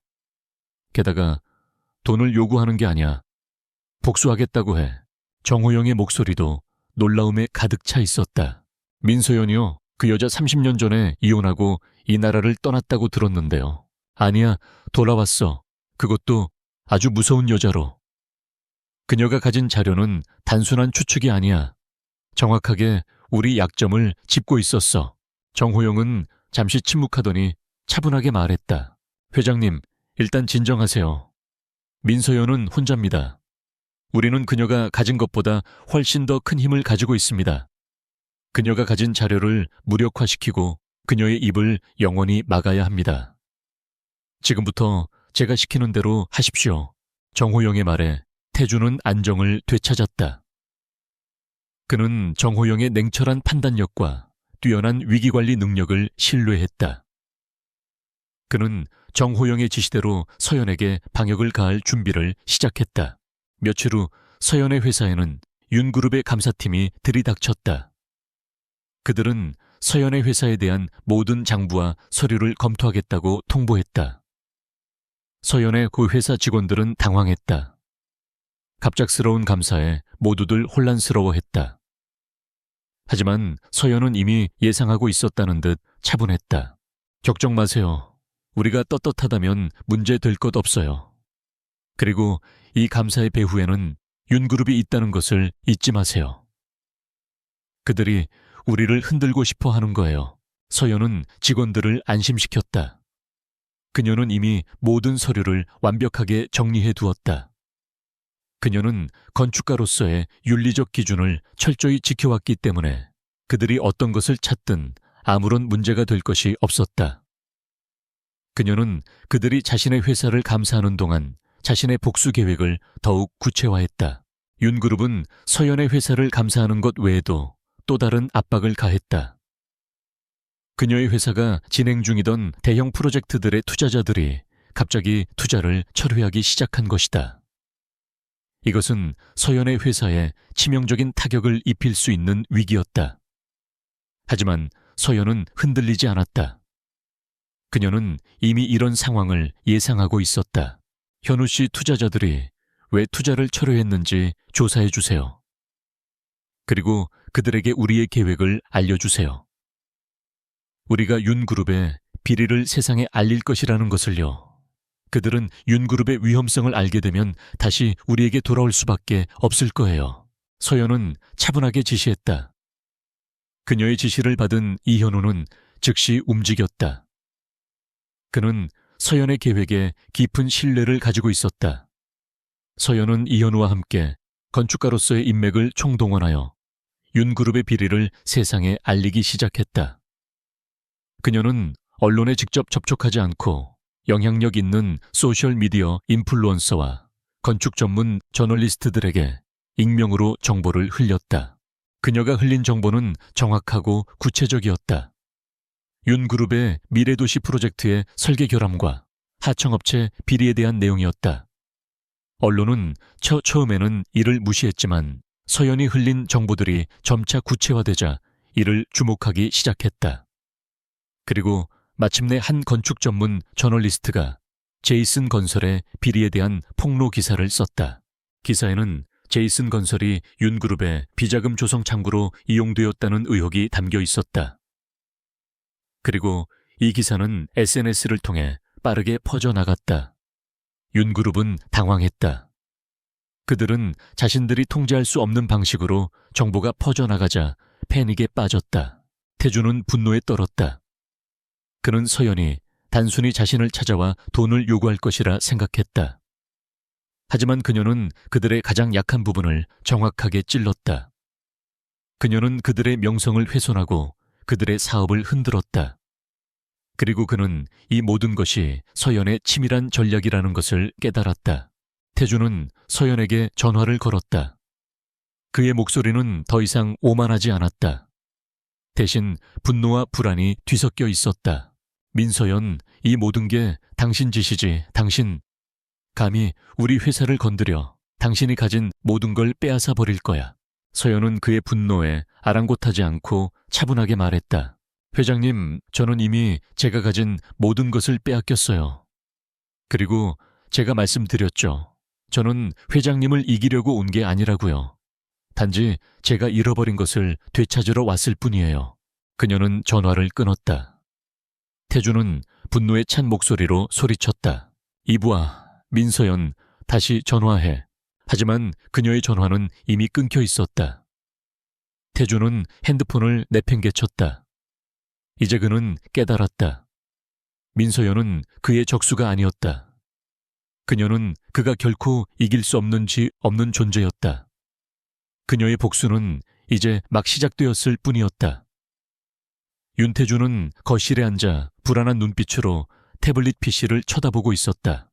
게다가 돈을 요구하는 게 아니야. 복수하겠다고 해. 정호영의 목소리도 놀라움에 가득 차 있었다. 민서연이요? 그 여자 30년 전에 이혼하고 이 나라를 떠났다고 들었는데요. 아니야, 돌아왔어. 그것도 아주 무서운 여자로. 그녀가 가진 자료는 단순한 추측이 아니야. 정확하게 우리 약점을 짚고 있었어. 정호영은 잠시 침묵하더니 차분하게 말했다. 회장님, 일단 진정하세요. 민서연은 혼자입니다. 우리는 그녀가 가진 것보다 훨씬 더 큰 힘을 가지고 있습니다. 그녀가 가진 자료를 무력화시키고 그녀의 입을 영원히 막아야 합니다. 지금부터 제가 시키는 대로 하십시오. 정호영의 말에 태주는 안정을 되찾았다. 그는 정호영의 냉철한 판단력과 뛰어난 위기관리 능력을 신뢰했다. 그는 정호영의 지시대로 서연에게 방역을 가할 준비를 시작했다. 며칠 후 서연의 회사에는 윤그룹의 감사팀이 들이닥쳤다. 그들은 서연의 회사에 대한 모든 장부와 서류를 검토하겠다고 통보했다. 서연의 그 회사 직원들은 당황했다. 갑작스러운 감사에 모두들 혼란스러워했다. 하지만 서연은 이미 예상하고 있었다는 듯 차분했다. 걱정 마세요. 우리가 떳떳하다면 문제 될 것 없어요. 그리고 이 감사의 배후에는 윤그룹이 있다는 것을 잊지 마세요. 그들이 우리를 흔들고 싶어 하는 거예요. 서연은 직원들을 안심시켰다. 그녀는 이미 모든 서류를 완벽하게 정리해 두었다. 그녀는 건축가로서의 윤리적 기준을 철저히 지켜왔기 때문에 그들이 어떤 것을 찾든 아무런 문제가 될 것이 없었다. 그녀는 그들이 자신의 회사를 감사하는 동안 자신의 복수 계획을 더욱 구체화했다. 윤그룹은 서연의 회사를 감사하는 것 외에도 또 다른 압박을 가했다. 그녀의 회사가 진행 중이던 대형 프로젝트들의 투자자들이 갑자기 투자를 철회하기 시작한 것이다. 이것은 서연의 회사에 치명적인 타격을 입힐 수 있는 위기였다. 하지만 서연은 흔들리지 않았다. 그녀는 이미 이런 상황을 예상하고 있었다. 현우 씨 투자자들이 왜 투자를 철회했는지 조사해 주세요. 그리고 그들에게 우리의 계획을 알려주세요. 우리가 윤그룹의 비리를 세상에 알릴 것이라는 것을요. 그들은 윤그룹의 위험성을 알게 되면 다시 우리에게 돌아올 수밖에 없을 거예요. 서연은 차분하게 지시했다. 그녀의 지시를 받은 이현우는 즉시 움직였다. 그는 서연의 계획에 깊은 신뢰를 가지고 있었다. 서연은 이현우와 함께 건축가로서의 인맥을 총동원하여 윤그룹의 비리를 세상에 알리기 시작했다. 그녀는 언론에 직접 접촉하지 않고 영향력 있는 소셜미디어 인플루언서와 건축 전문 저널리스트들에게 익명으로 정보를 흘렸다. 그녀가 흘린 정보는 정확하고 구체적이었다. 윤그룹의 미래도시 프로젝트의 설계 결함과 하청업체 비리에 대한 내용이었다. 언론은 처음에는 이를 무시했지만 서연이 흘린 정보들이 점차 구체화되자 이를 주목하기 시작했다. 그리고 마침내 한 건축 전문 저널리스트가 제이슨 건설의 비리에 대한 폭로 기사를 썼다. 기사에는 제이슨 건설이 윤그룹의 비자금 조성 창구로 이용되었다는 의혹이 담겨 있었다. 그리고 이 기사는 SNS를 통해 빠르게 퍼져나갔다. 윤그룹은 당황했다. 그들은 자신들이 통제할 수 없는 방식으로 정보가 퍼져나가자 패닉에 빠졌다. 태주는 분노에 떨었다. 그는 서연이 단순히 자신을 찾아와 돈을 요구할 것이라 생각했다. 하지만 그녀는 그들의 가장 약한 부분을 정확하게 찔렀다. 그녀는 그들의 명성을 훼손하고 그들의 사업을 흔들었다. 그리고 그는 이 모든 것이 서연의 치밀한 전략이라는 것을 깨달았다. 태주는 서연에게 전화를 걸었다. 그의 목소리는 더 이상 오만하지 않았다. 대신 분노와 불안이 뒤섞여 있었다. 민서연, 이 모든 게 당신 짓이지. 당신 감히 우리 회사를 건드려 당신이 가진 모든 걸 빼앗아 버릴 거야. 서연은 그의 분노에 아랑곳하지 않고 차분하게 말했다. 회장님, 저는 이미 제가 가진 모든 것을 빼앗겼어요. 그리고 제가 말씀드렸죠. 저는 회장님을 이기려고 온 게 아니라고요. 단지 제가 잃어버린 것을 되찾으러 왔을 뿐이에요. 그녀는 전화를 끊었다. 태주는 분노에 찬 목소리로 소리쳤다. 이부아, 민서연, 다시 전화해. 하지만 그녀의 전화는 이미 끊겨 있었다. 태주는 핸드폰을 내팽개쳤다. 이제 그는 깨달았다. 민서연은 그의 적수가 아니었다. 그녀는 그가 결코 이길 수 없는 존재였다. 그녀의 복수는 이제 막 시작되었을 뿐이었다. 윤태주는 거실에 앉아 불안한 눈빛으로 태블릿 PC를 쳐다보고 있었다.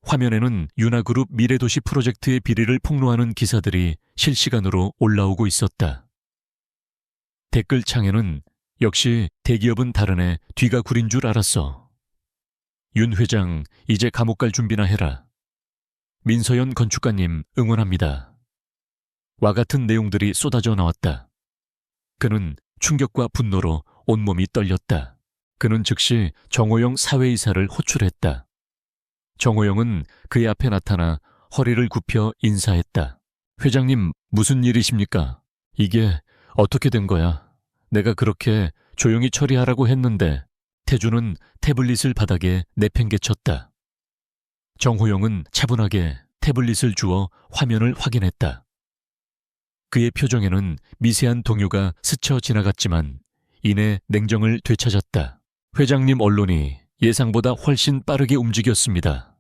화면에는 윤하그룹 미래도시 프로젝트의 비리를 폭로하는 기사들이 실시간으로 올라오고 있었다. 댓글창에는 역시 대기업은 다르네, 뒤가 구린 줄 알았어. 윤 회장, 이제 감옥 갈 준비나 해라. 민서연 건축가님 응원합니다. 와 같은 내용들이 쏟아져 나왔다. 그는 충격과 분노로 온몸이 떨렸다. 그는 즉시 정호영 사회이사를 호출했다. 정호영은 그의 앞에 나타나 허리를 굽혀 인사했다. 회장님, 무슨 일이십니까? 이게 어떻게 된 거야? 내가 그렇게 조용히 처리하라고 했는데. 태주는 태블릿을 바닥에 내팽개쳤다. 정호영은 차분하게 태블릿을 주어 화면을 확인했다. 그의 표정에는 미세한 동요가 스쳐 지나갔지만 이내 냉정을 되찾았다. 회장님, 언론이 예상보다 훨씬 빠르게 움직였습니다.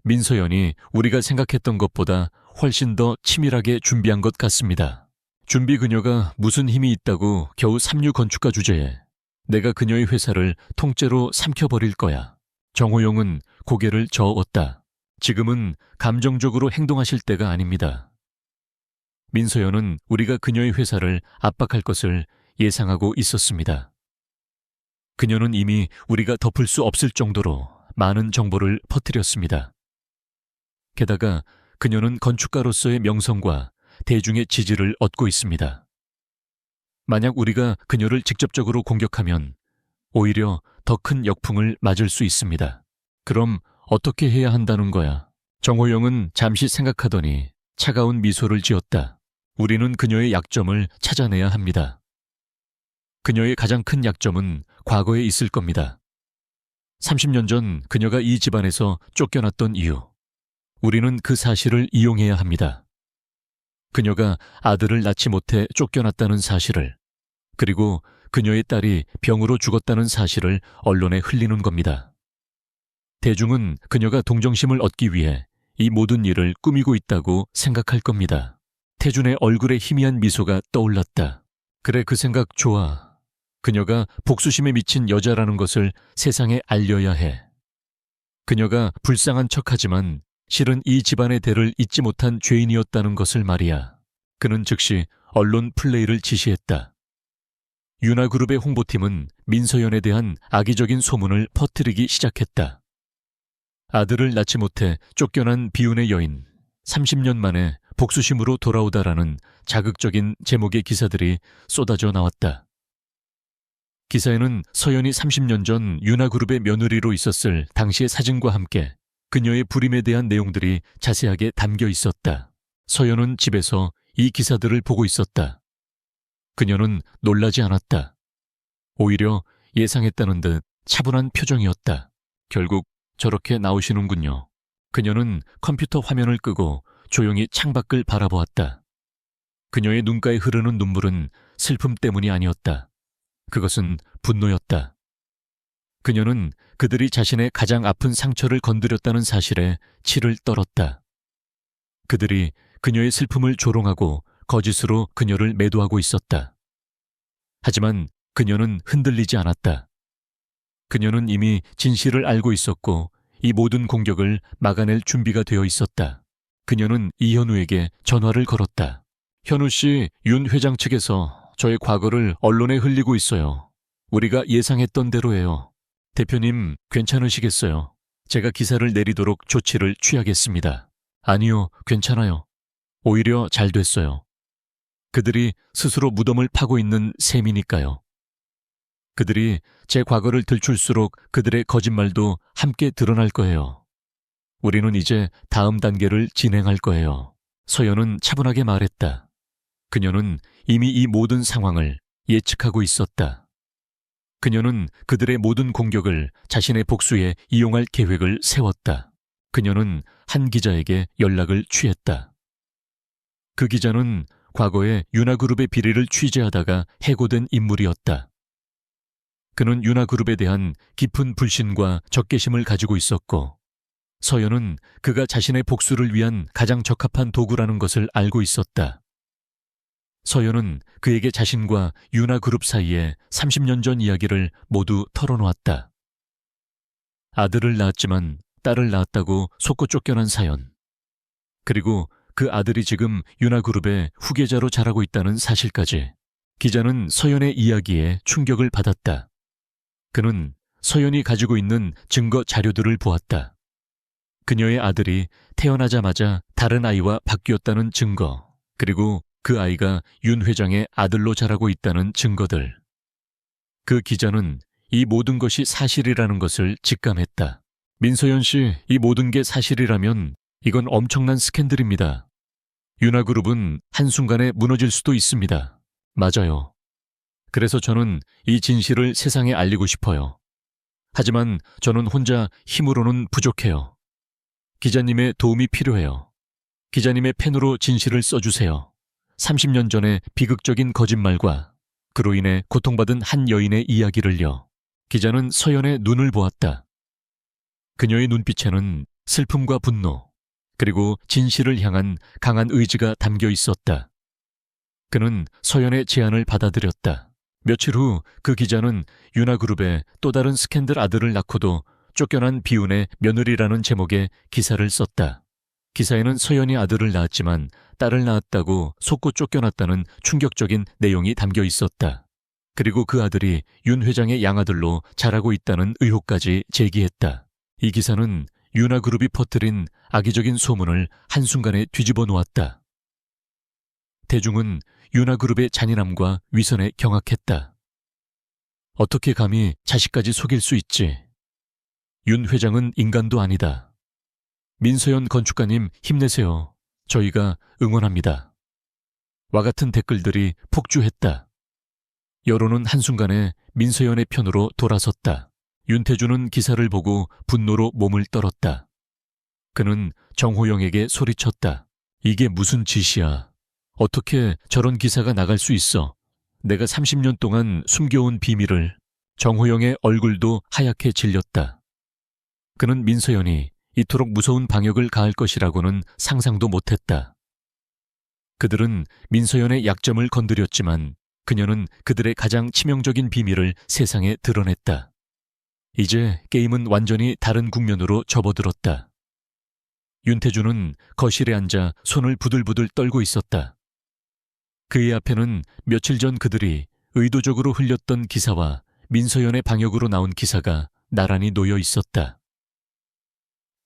민서연이 우리가 생각했던 것보다 훨씬 더 치밀하게 준비한 것 같습니다. 준비 그녀가 무슨 힘이 있다고 겨우 삼류 건축가 주제에 내가 그녀의 회사를 통째로 삼켜버릴 거야. 정호영은 고개를 저었다. 지금은 감정적으로 행동하실 때가 아닙니다. 민서연은 우리가 그녀의 회사를 압박할 것을 예상하고 있었습니다. 그녀는 이미 우리가 덮을 수 없을 정도로 많은 정보를 퍼뜨렸습니다. 게다가 그녀는 건축가로서의 명성과 대중의 지지를 얻고 있습니다. 만약 우리가 그녀를 직접적으로 공격하면 오히려 더 큰 역풍을 맞을 수 있습니다. 그럼 어떻게 해야 한다는 거야? 정호영은 잠시 생각하더니 차가운 미소를 지었다. 우리는 그녀의 약점을 찾아내야 합니다. 그녀의 가장 큰 약점은 과거에 있을 겁니다. 30년 전 그녀가 이 집안에서 쫓겨났던 이유. 우리는 그 사실을 이용해야 합니다. 그녀가 아들을 낳지 못해 쫓겨났다는 사실을, 그리고 그녀의 딸이 병으로 죽었다는 사실을 언론에 흘리는 겁니다. 대중은 그녀가 동정심을 얻기 위해 이 모든 일을 꾸미고 있다고 생각할 겁니다. 태준의 얼굴에 희미한 미소가 떠올랐다. 그래, 그 생각 좋아. 그녀가 복수심에 미친 여자라는 것을 세상에 알려야 해. 그녀가 불쌍한 척하지만 실은 이 집안의 대를 잇지 못한 죄인이었다는 것을 말이야. 그는 즉시 언론 플레이를 지시했다. 윤하그룹의 홍보팀은 민서연에 대한 악의적인 소문을 퍼뜨리기 시작했다. 아들을 낳지 못해 쫓겨난 비운의 여인, 30년 만에 복수심으로 돌아오다라는 자극적인 제목의 기사들이 쏟아져 나왔다. 기사에는 서연이 30년 전 윤하그룹의 며느리로 있었을 당시의 사진과 함께 그녀의 불임에 대한 내용들이 자세하게 담겨 있었다. 서연은 집에서 이 기사들을 보고 있었다. 그녀는 놀라지 않았다. 오히려 예상했다는 듯 차분한 표정이었다. 결국 저렇게 나오시는군요. 그녀는 컴퓨터 화면을 끄고 조용히 창밖을 바라보았다. 그녀의 눈가에 흐르는 눈물은 슬픔 때문이 아니었다. 그것은 분노였다. 그녀는 그들이 자신의 가장 아픈 상처를 건드렸다는 사실에 치를 떨었다. 그들이 그녀의 슬픔을 조롱하고 거짓으로 그녀를 매도하고 있었다. 하지만 그녀는 흔들리지 않았다. 그녀는 이미 진실을 알고 있었고 이 모든 공격을 막아낼 준비가 되어 있었다. 그녀는 이현우에게 전화를 걸었다. 현우 씨, 윤 회장 측에서 저의 과거를 언론에 흘리고 있어요. 우리가 예상했던 대로예요. 대표님, 괜찮으시겠어요? 제가 기사를 내리도록 조치를 취하겠습니다. 아니요, 괜찮아요. 오히려 잘 됐어요. 그들이 스스로 무덤을 파고 있는 셈이니까요. 그들이 제 과거를 들출수록 그들의 거짓말도 함께 드러날 거예요. 우리는 이제 다음 단계를 진행할 거예요. 서연은 차분하게 말했다. 그녀는 이미 이 모든 상황을 예측하고 있었다. 그녀는 그들의 모든 공격을 자신의 복수에 이용할 계획을 세웠다. 그녀는 한 기자에게 연락을 취했다. 그 기자는 과거에 윤하그룹의 비리를 취재하다가 해고된 인물이었다. 그는 윤하그룹에 대한 깊은 불신과 적개심을 가지고 있었고 서연은 그가 자신의 복수를 위한 가장 적합한 도구라는 것을 알고 있었다. 서연은 그에게 자신과 윤하그룹 사이의 30년 전 이야기를 모두 털어놓았다. 아들을 낳았지만 딸을 낳았다고 속고 쫓겨난 사연. 그리고 그 아들이 지금 윤하그룹의 후계자로 자라고 있다는 사실까지. 기자는 서연의 이야기에 충격을 받았다. 그는 서연이 가지고 있는 증거 자료들을 보았다. 그녀의 아들이 태어나자마자 다른 아이와 바뀌었다는 증거, 그리고 그 아이가 윤 회장의 아들로 자라고 있다는 증거들. 그 기자는 이 모든 것이 사실이라는 것을 직감했다. 민서연 씨, 이 모든 게 사실이라면 이건 엄청난 스캔들입니다. 윤하그룹은 한순간에 무너질 수도 있습니다. 맞아요. 그래서 저는 이 진실을 세상에 알리고 싶어요. 하지만 저는 혼자 힘으로는 부족해요. 기자님의 도움이 필요해요. 기자님의 펜으로 진실을 써주세요. 30년 전의 비극적인 거짓말과 그로 인해 고통받은 한 여인의 이야기를요. 기자는 서연의 눈을 보았다. 그녀의 눈빛에는 슬픔과 분노, 그리고 진실을 향한 강한 의지가 담겨 있었다. 그는 서연의 제안을 받아들였다. 며칠 후 그 기자는 윤하그룹의 또 다른 스캔들 아들을 낳고도 쫓겨난 비운의 며느리라는 제목의 기사를 썼다. 기사에는 서연이 아들을 낳았지만 딸을 낳았다고 속고 쫓겨났다는 충격적인 내용이 담겨 있었다. 그리고 그 아들이 윤 회장의 양아들로 자라고 있다는 의혹까지 제기했다. 이 기사는 윤하그룹이 퍼뜨린 악의적인 소문을 한순간에 뒤집어 놓았다. 대중은 윤하그룹의 잔인함과 위선에 경악했다. 어떻게 감히 자식까지 속일 수 있지? 윤 회장은 인간도 아니다. 민서연 건축가님 힘내세요. 저희가 응원합니다. 와 같은 댓글들이 폭주했다. 여론은 한순간에 민서연의 편으로 돌아섰다. 윤태주는 기사를 보고 분노로 몸을 떨었다. 그는 정호영에게 소리쳤다. 이게 무슨 짓이야. 어떻게 저런 기사가 나갈 수 있어. 내가 30년 동안 숨겨온 비밀을. 정호영의 얼굴도 하얗게 질렸다. 그는 민서연이 이토록 무서운 방역을 가할 것이라고는 상상도 못했다. 그들은 민서연의 약점을 건드렸지만 그녀는 그들의 가장 치명적인 비밀을 세상에 드러냈다. 이제 게임은 완전히 다른 국면으로 접어들었다. 윤태주는 거실에 앉아 손을 부들부들 떨고 있었다. 그의 앞에는 며칠 전 그들이 의도적으로 흘렸던 기사와 민서연의 방역으로 나온 기사가 나란히 놓여 있었다.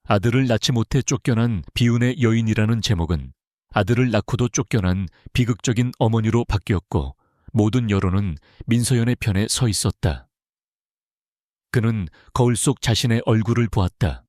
아들을 낳지 못해 쫓겨난 비운의 여인이라는 제목은 아들을 낳고도 쫓겨난 비극적인 어머니로 바뀌었고 모든 여론은 민서연의 편에 서 있었다. 그는 거울 속 자신의 얼굴을 보았다.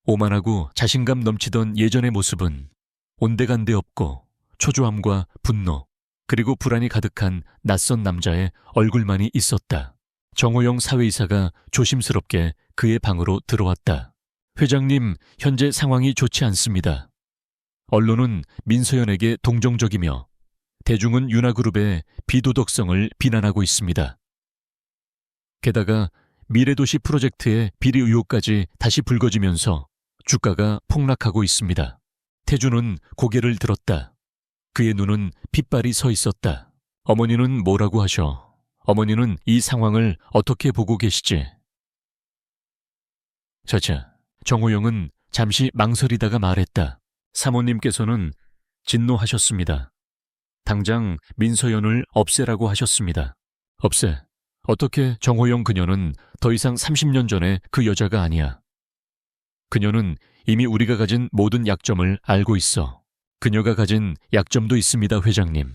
오만하고 자신감 넘치던 예전의 모습은 온데간데 없고 초조함과 분노 그리고 불안이 가득한 낯선 남자의 얼굴만이 있었다. 정호영 사회이사가 조심스럽게 그의 방으로 들어왔다. 회장님, 현재 상황이 좋지 않습니다. 언론은 민서연에게 동정적이며 대중은 윤화그룹의 비도덕성을 비난하고 있습니다. 게다가 미래도시 프로젝트의 비리 의혹까지 다시 불거지면서 주가가 폭락하고 있습니다. 태주는 고개를 들었다. 그의 눈은 핏발이 서 있었다. 어머니는 뭐라고 하셔? 어머니는 이 상황을 어떻게 보고 계시지? 저자, 정호영은 잠시 망설이다가 말했다. 사모님께서는 진노하셨습니다. 당장 민서연을 없애라고 하셨습니다. 없애? 어떻게? 정호영 그녀는 더 이상 30년 전에 그 여자가 아니야. 그녀는 이미 우리가 가진 모든 약점을 알고 있어. 그녀가 가진 약점도 있습니다, 회장님.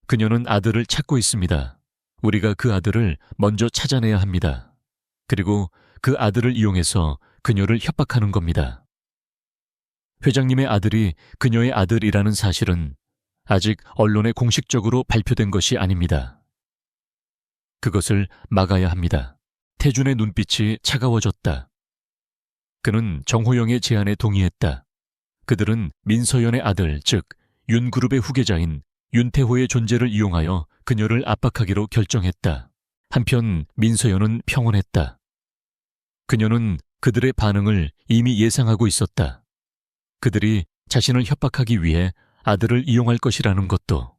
그녀는 아들을 찾고 있습니다. 우리가 그 아들을 먼저 찾아내야 합니다. 그리고 그 아들을 이용해서 그녀를 협박하는 겁니다. 회장님의 아들이 그녀의 아들이라는 사실은 아직 언론에 공식적으로 발표된 것이 아닙니다. 그것을 막아야 합니다. 태준의 눈빛이 차가워졌다. 그는 정호영의 제안에 동의했다. 그들은 민서연의 아들, 즉 윤그룹의 후계자인 윤태호의 존재를 이용하여 그녀를 압박하기로 결정했다. 한편 민서연은 평온했다. 그녀는 그들의 반응을 이미 예상하고 있었다. 그들이 자신을 협박하기 위해 아들을 이용할 것이라는 것도.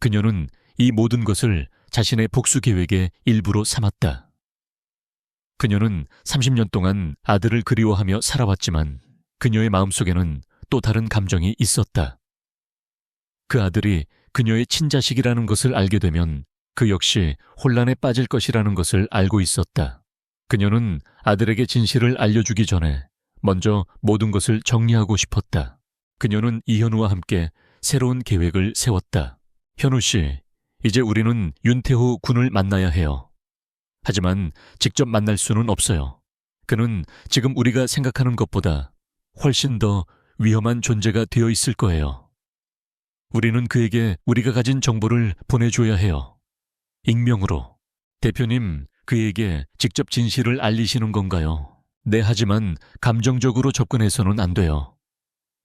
그녀는 이 모든 것을 자신의 복수 계획의 일부로 삼았다. 그녀는 30년 동안 아들을 그리워하며 살아왔지만 그녀의 마음속에는 또 다른 감정이 있었다. 그 아들이 그녀의 친자식이라는 것을 알게 되면 그 역시 혼란에 빠질 것이라는 것을 알고 있었다. 그녀는 아들에게 진실을 알려주기 전에 먼저 모든 것을 정리하고 싶었다. 그녀는 이현우와 함께 새로운 계획을 세웠다. 현우 씨, 이제 우리는 윤태호 군을 만나야 해요. 하지만 직접 만날 수는 없어요. 그는 지금 우리가 생각하는 것보다 훨씬 더 위험한 존재가 되어 있을 거예요. 우리는 그에게 우리가 가진 정보를 보내줘야 해요. 익명으로. 대표님, 그에게 직접 진실을 알리시는 건가요? 네, 하지만 감정적으로 접근해서는 안 돼요.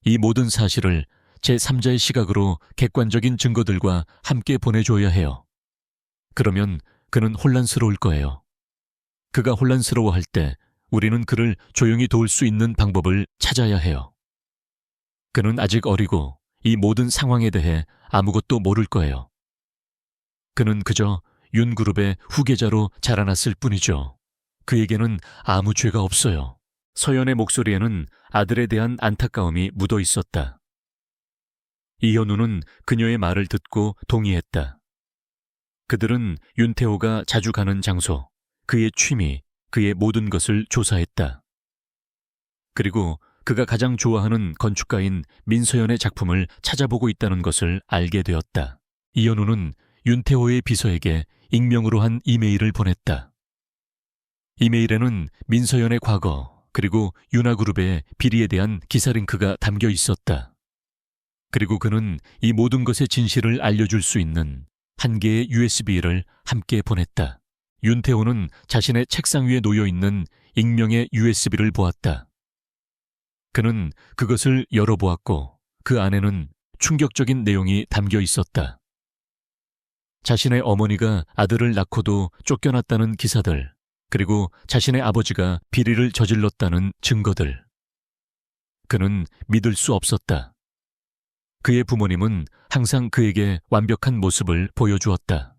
이 모든 사실을 제3자의 시각으로 객관적인 증거들과 함께 보내줘야 해요. 그러면 그는 혼란스러울 거예요. 그가 혼란스러워할 때 우리는 그를 조용히 도울 수 있는 방법을 찾아야 해요. 그는 아직 어리고 이 모든 상황에 대해 아무것도 모를 거예요. 그는 그저 윤그룹의 후계자로 자라났을 뿐이죠. 그에게는 아무 죄가 없어요. 서연의 목소리에는 아들에 대한 안타까움이 묻어 있었다. 이현우는 그녀의 말을 듣고 동의했다. 그들은 윤태호가 자주 가는 장소, 그의 취미, 그의 모든 것을 조사했다. 그리고 그가 가장 좋아하는 건축가인 민서연의 작품을 찾아보고 있다는 것을 알게 되었다. 이현우는 윤태호의 비서에게 익명으로 한 이메일을 보냈다. 이메일에는 민서연의 과거 그리고 윤화그룹의 비리에 대한 기사 링크가 담겨 있었다. 그리고 그는 이 모든 것의 진실을 알려줄 수 있는 한 개의 USB를 함께 보냈다. 윤태호는 자신의 책상 위에 놓여있는 익명의 USB를 보았다. 그는 그것을 열어보았고 그 안에는 충격적인 내용이 담겨 있었다. 자신의 어머니가 아들을 낳고도 쫓겨났다는 기사들, 그리고 자신의 아버지가 비리를 저질렀다는 증거들. 그는 믿을 수 없었다. 그의 부모님은 항상 그에게 완벽한 모습을 보여주었다.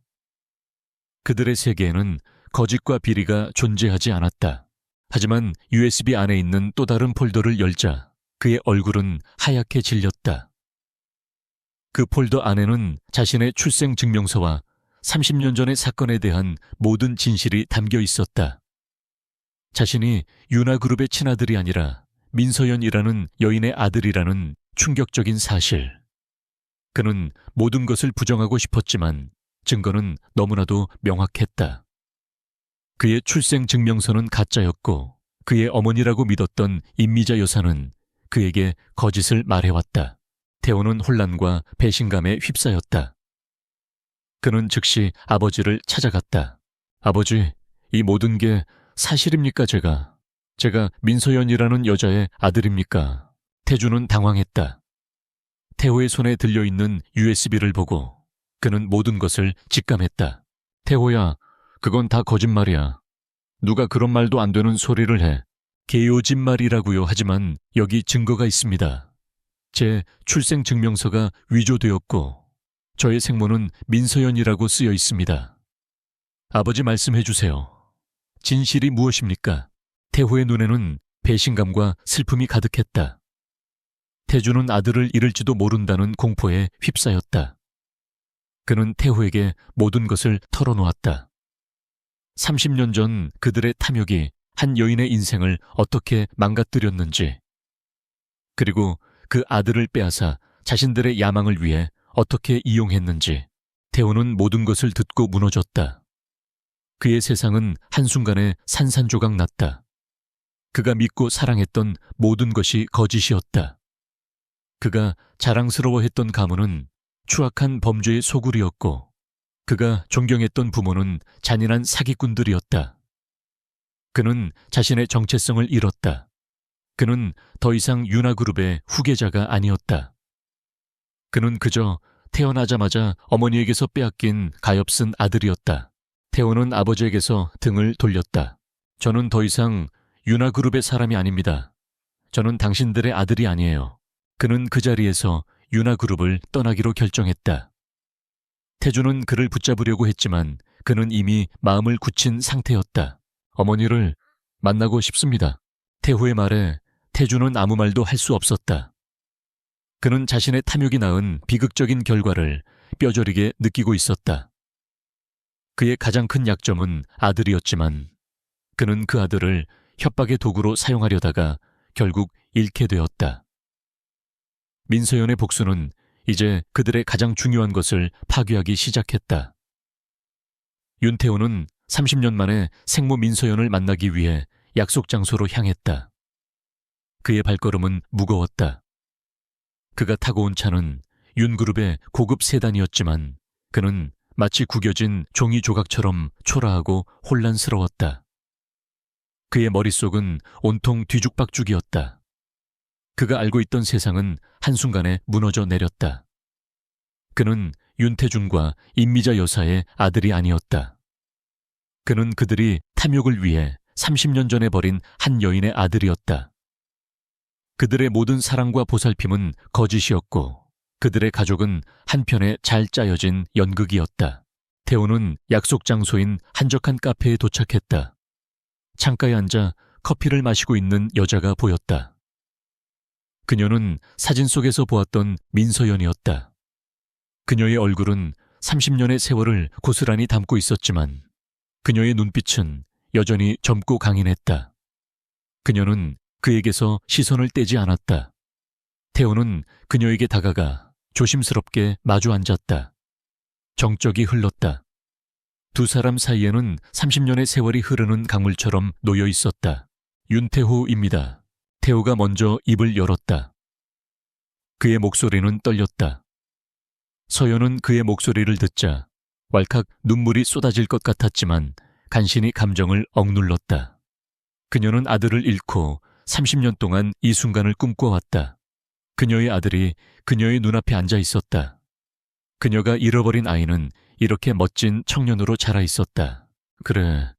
그들의 세계에는 거짓과 비리가 존재하지 않았다. 하지만 USB 안에 있는 또 다른 폴더를 열자 그의 얼굴은 하얗게 질렸다. 그 폴더 안에는 자신의 출생 증명서와 30년 전의 사건에 대한 모든 진실이 담겨 있었다. 자신이 윤화그룹의 친아들이 아니라 민서연이라는 여인의 아들이라는 충격적인 사실. 그는 모든 것을 부정하고 싶었지만 증거는 너무나도 명확했다. 그의 출생증명서는 가짜였고 그의 어머니라고 믿었던 임미자 여사는 그에게 거짓을 말해왔다. 태호는 혼란과 배신감에 휩싸였다. 그는 즉시 아버지를 찾아갔다. 아버지, 이 모든 게 사실입니까 제가 민서연이라는 여자의 아들입니까? 태주는 당황했다. 태호의 손에 들려있는 USB를 보고 그는 모든 것을 직감했다. 태호야, 그건 다 거짓말이야. 누가 그런 말도 안 되는 소리를 해. 개요짓말이라고요. 하지만 여기 증거가 있습니다. 제 출생증명서가 위조되었고 저의 생모는 민서연이라고 쓰여 있습니다. 아버지 말씀해 주세요. 진실이 무엇입니까? 태호의 눈에는 배신감과 슬픔이 가득했다. 태주는 아들을 잃을지도 모른다는 공포에 휩싸였다. 그는 태호에게 모든 것을 털어놓았다. 30년 전 그들의 탐욕이 한 여인의 인생을 어떻게 망가뜨렸는지, 그리고 그 아들을 빼앗아 자신들의 야망을 위해 어떻게 이용했는지, 태호는 모든 것을 듣고 무너졌다. 그의 세상은 한순간에 산산조각 났다. 그가 믿고 사랑했던 모든 것이 거짓이었다. 그가 자랑스러워했던 가문은 추악한 범죄의 소굴이었고 그가 존경했던 부모는 잔인한 사기꾼들이었다. 그는 자신의 정체성을 잃었다. 그는 더 이상 유나그룹의 후계자가 아니었다. 그는 그저 태어나자마자 어머니에게서 빼앗긴 가엾은 아들이었다. 태호는 아버지에게서 등을 돌렸다. 저는 더 이상 유나그룹의 사람이 아닙니다. 저는 당신들의 아들이 아니에요. 그는 그 자리에서 유나그룹을 떠나기로 결정했다. 태주는 그를 붙잡으려고 했지만 그는 이미 마음을 굳힌 상태였다. 어머니를 만나고 싶습니다. 태호의 말에 태주는 아무 말도 할 수 없었다. 그는 자신의 탐욕이 낳은 비극적인 결과를 뼈저리게 느끼고 있었다. 그의 가장 큰 약점은 아들이었지만 그는 그 아들을 협박의 도구로 사용하려다가 결국 잃게 되었다. 민서연의 복수는 이제 그들의 가장 중요한 것을 파괴하기 시작했다. 윤태호는 30년 만에 생모 민서연을 만나기 위해 약속 장소로 향했다. 그의 발걸음은 무거웠다. 그가 타고 온 차는 윤그룹의 고급 세단이었지만 그는 마치 구겨진 종이 조각처럼 초라하고 혼란스러웠다. 그의 머릿속은 온통 뒤죽박죽이었다. 그가 알고 있던 세상은 한순간에 무너져 내렸다. 그는 윤태준과 임미자 여사의 아들이 아니었다. 그는 그들이 탐욕을 위해 30년 전에 버린 한 여인의 아들이었다. 그들의 모든 사랑과 보살핌은 거짓이었고 그들의 가족은 한편의 잘 짜여진 연극이었다. 태호는 약속 장소인 한적한 카페에 도착했다. 창가에 앉아 커피를 마시고 있는 여자가 보였다. 그녀는 사진 속에서 보았던 민서연이었다. 그녀의 얼굴은 30년의 세월을 고스란히 담고 있었지만 그녀의 눈빛은 여전히 젊고 강인했다. 그녀는 그에게서 시선을 떼지 않았다. 태호는 그녀에게 다가가 조심스럽게 마주 앉았다. 정적이 흘렀다. 두 사람 사이에는 30년의 세월이 흐르는 강물처럼 놓여 있었다. 윤태호입니다. 태호가 먼저 입을 열었다. 그의 목소리는 떨렸다. 서연은 그의 목소리를 듣자 왈칵 눈물이 쏟아질 것 같았지만 간신히 감정을 억눌렀다. 그녀는 아들을 잃고 30년 동안 이 순간을 꿈꿔왔다. 그녀의 아들이 그녀의 눈앞에 앉아 있었다. 그녀가 잃어버린 아이는 이렇게 멋진 청년으로 자라 있었다. 그래,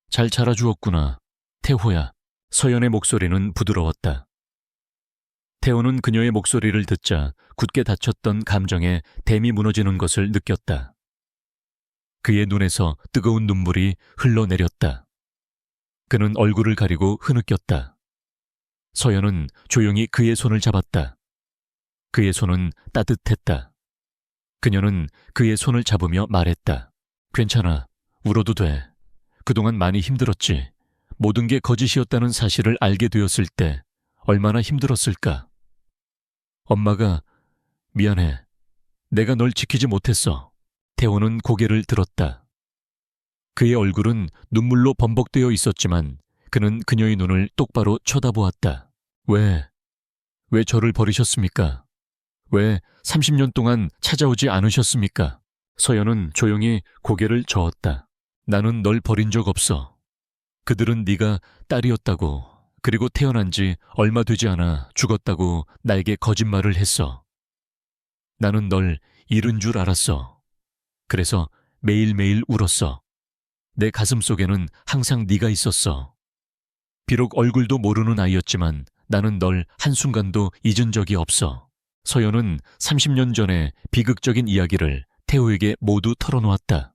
잘 자라주었구나. 태호야. 서연의 목소리는 부드러웠다. 태호는 그녀의 목소리를 듣자 굳게 닫혔던 감정에 댐이 무너지는 것을 느꼈다. 그의 눈에서 뜨거운 눈물이 흘러내렸다. 그는 얼굴을 가리고 흐느꼈다. 서연은 조용히 그의 손을 잡았다. 그의 손은 따뜻했다. 그녀는 그의 손을 잡으며 말했다. 괜찮아. 울어도 돼. 그동안 많이 힘들었지. 모든 게 거짓이었다는 사실을 알게 되었을 때 얼마나 힘들었을까. 엄마가 미안해. 내가 널 지키지 못했어. 태호는 고개를 들었다. 그의 얼굴은 눈물로 범벅되어 있었지만 그는 그녀의 눈을 똑바로 쳐다보았다. 왜 저를 버리셨습니까? 왜 30년 동안 찾아오지 않으셨습니까? 서연은 조용히 고개를 저었다. 나는 널 버린 적 없어. 그들은 네가 딸이었다고, 그리고 태어난 지 얼마 되지 않아 죽었다고 나에게 거짓말을 했어. 나는 널 잃은 줄 알았어. 그래서 매일매일 울었어. 내 가슴 속에는 항상 네가 있었어. 비록 얼굴도 모르는 아이였지만 나는 널 한순간도 잊은 적이 없어. 서연은 30년 전의 비극적인 이야기를 태호에게 모두 털어놓았다.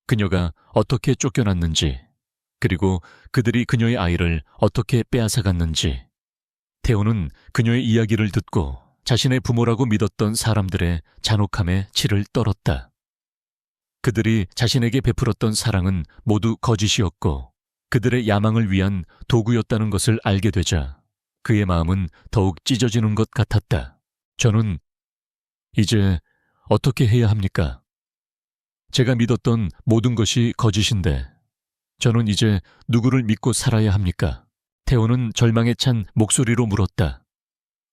그녀가 어떻게 쫓겨났는지, 그리고 그들이 그녀의 아이를 어떻게 빼앗아갔는지. 태호는 그녀의 이야기를 듣고 자신의 부모라고 믿었던 사람들의 잔혹함에 치를 떨었다. 그들이 자신에게 베풀었던 사랑은 모두 거짓이었고 그들의 야망을 위한 도구였다는 것을 알게 되자 그의 마음은 더욱 찢어지는 것 같았다. 저는 이제 어떻게 해야 합니까? 제가 믿었던 모든 것이 거짓인데 저는 이제 누구를 믿고 살아야 합니까? 태호는 절망에 찬 목소리로 물었다.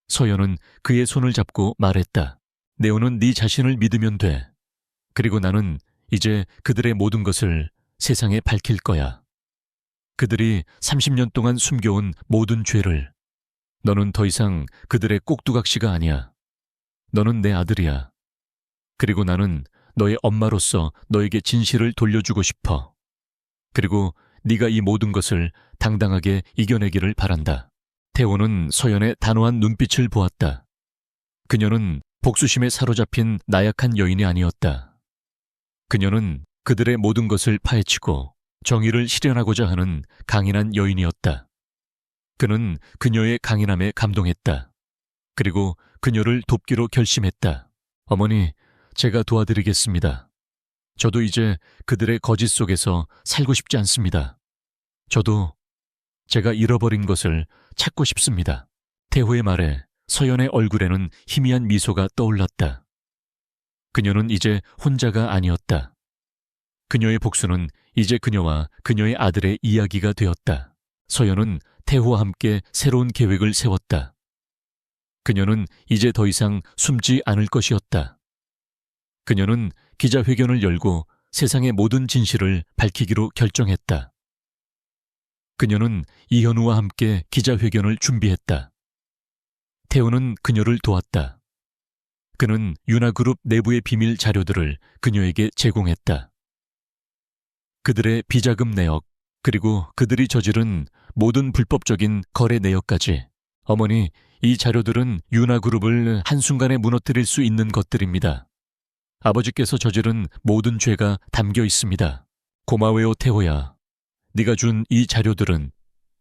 서연은 그의 손을 잡고 말했다. 네오는 네 자신을 믿으면 돼. 그리고 나는 이제 그들의 모든 것을 세상에 밝힐 거야. 그들이 30년 동안 숨겨온 모든 죄를. 너는 더 이상 그들의 꼭두각시가 아니야. 너는 내 아들이야. 그리고 나는 너의 엄마로서 너에게 진실을 돌려주고 싶어. 그리고 네가 이 모든 것을 당당하게 이겨내기를 바란다. 태호는 서연의 단호한 눈빛을 보았다. 그녀는 복수심에 사로잡힌 나약한 여인이 아니었다. 그녀는 그들의 모든 것을 파헤치고 정의를 실현하고자 하는 강인한 여인이었다. 그는 그녀의 강인함에 감동했다. 그리고 그녀를 돕기로 결심했다. 어머니, 제가 도와드리겠습니다. 저도 이제 그들의 거짓 속에서 살고 싶지 않습니다. 저도 제가 잃어버린 것을 찾고 싶습니다. 태호의 말에 서연의 얼굴에는 희미한 미소가 떠올랐다. 그녀는 이제 혼자가 아니었다. 그녀의 복수는 이제 그녀와 그녀의 아들의 이야기가 되었다. 서연은 태호와 함께 새로운 계획을 세웠다. 그녀는 이제 더 이상 숨지 않을 것이었다. 그녀는 기자회견을 열고 세상의 모든 진실을 밝히기로 결정했다. 그녀는 이현우와 함께 기자회견을 준비했다. 태호는 그녀를 도왔다. 그는 윤하그룹 내부의 비밀 자료들을 그녀에게 제공했다. 그들의 비자금 내역, 그리고 그들이 저지른 모든 불법적인 거래 내역까지. 어머니, 이 자료들은 윤하그룹을 한순간에 무너뜨릴 수 있는 것들입니다. 아버지께서 저지른 모든 죄가 담겨 있습니다. 고마워요, 태호야. 네가 준 이 자료들은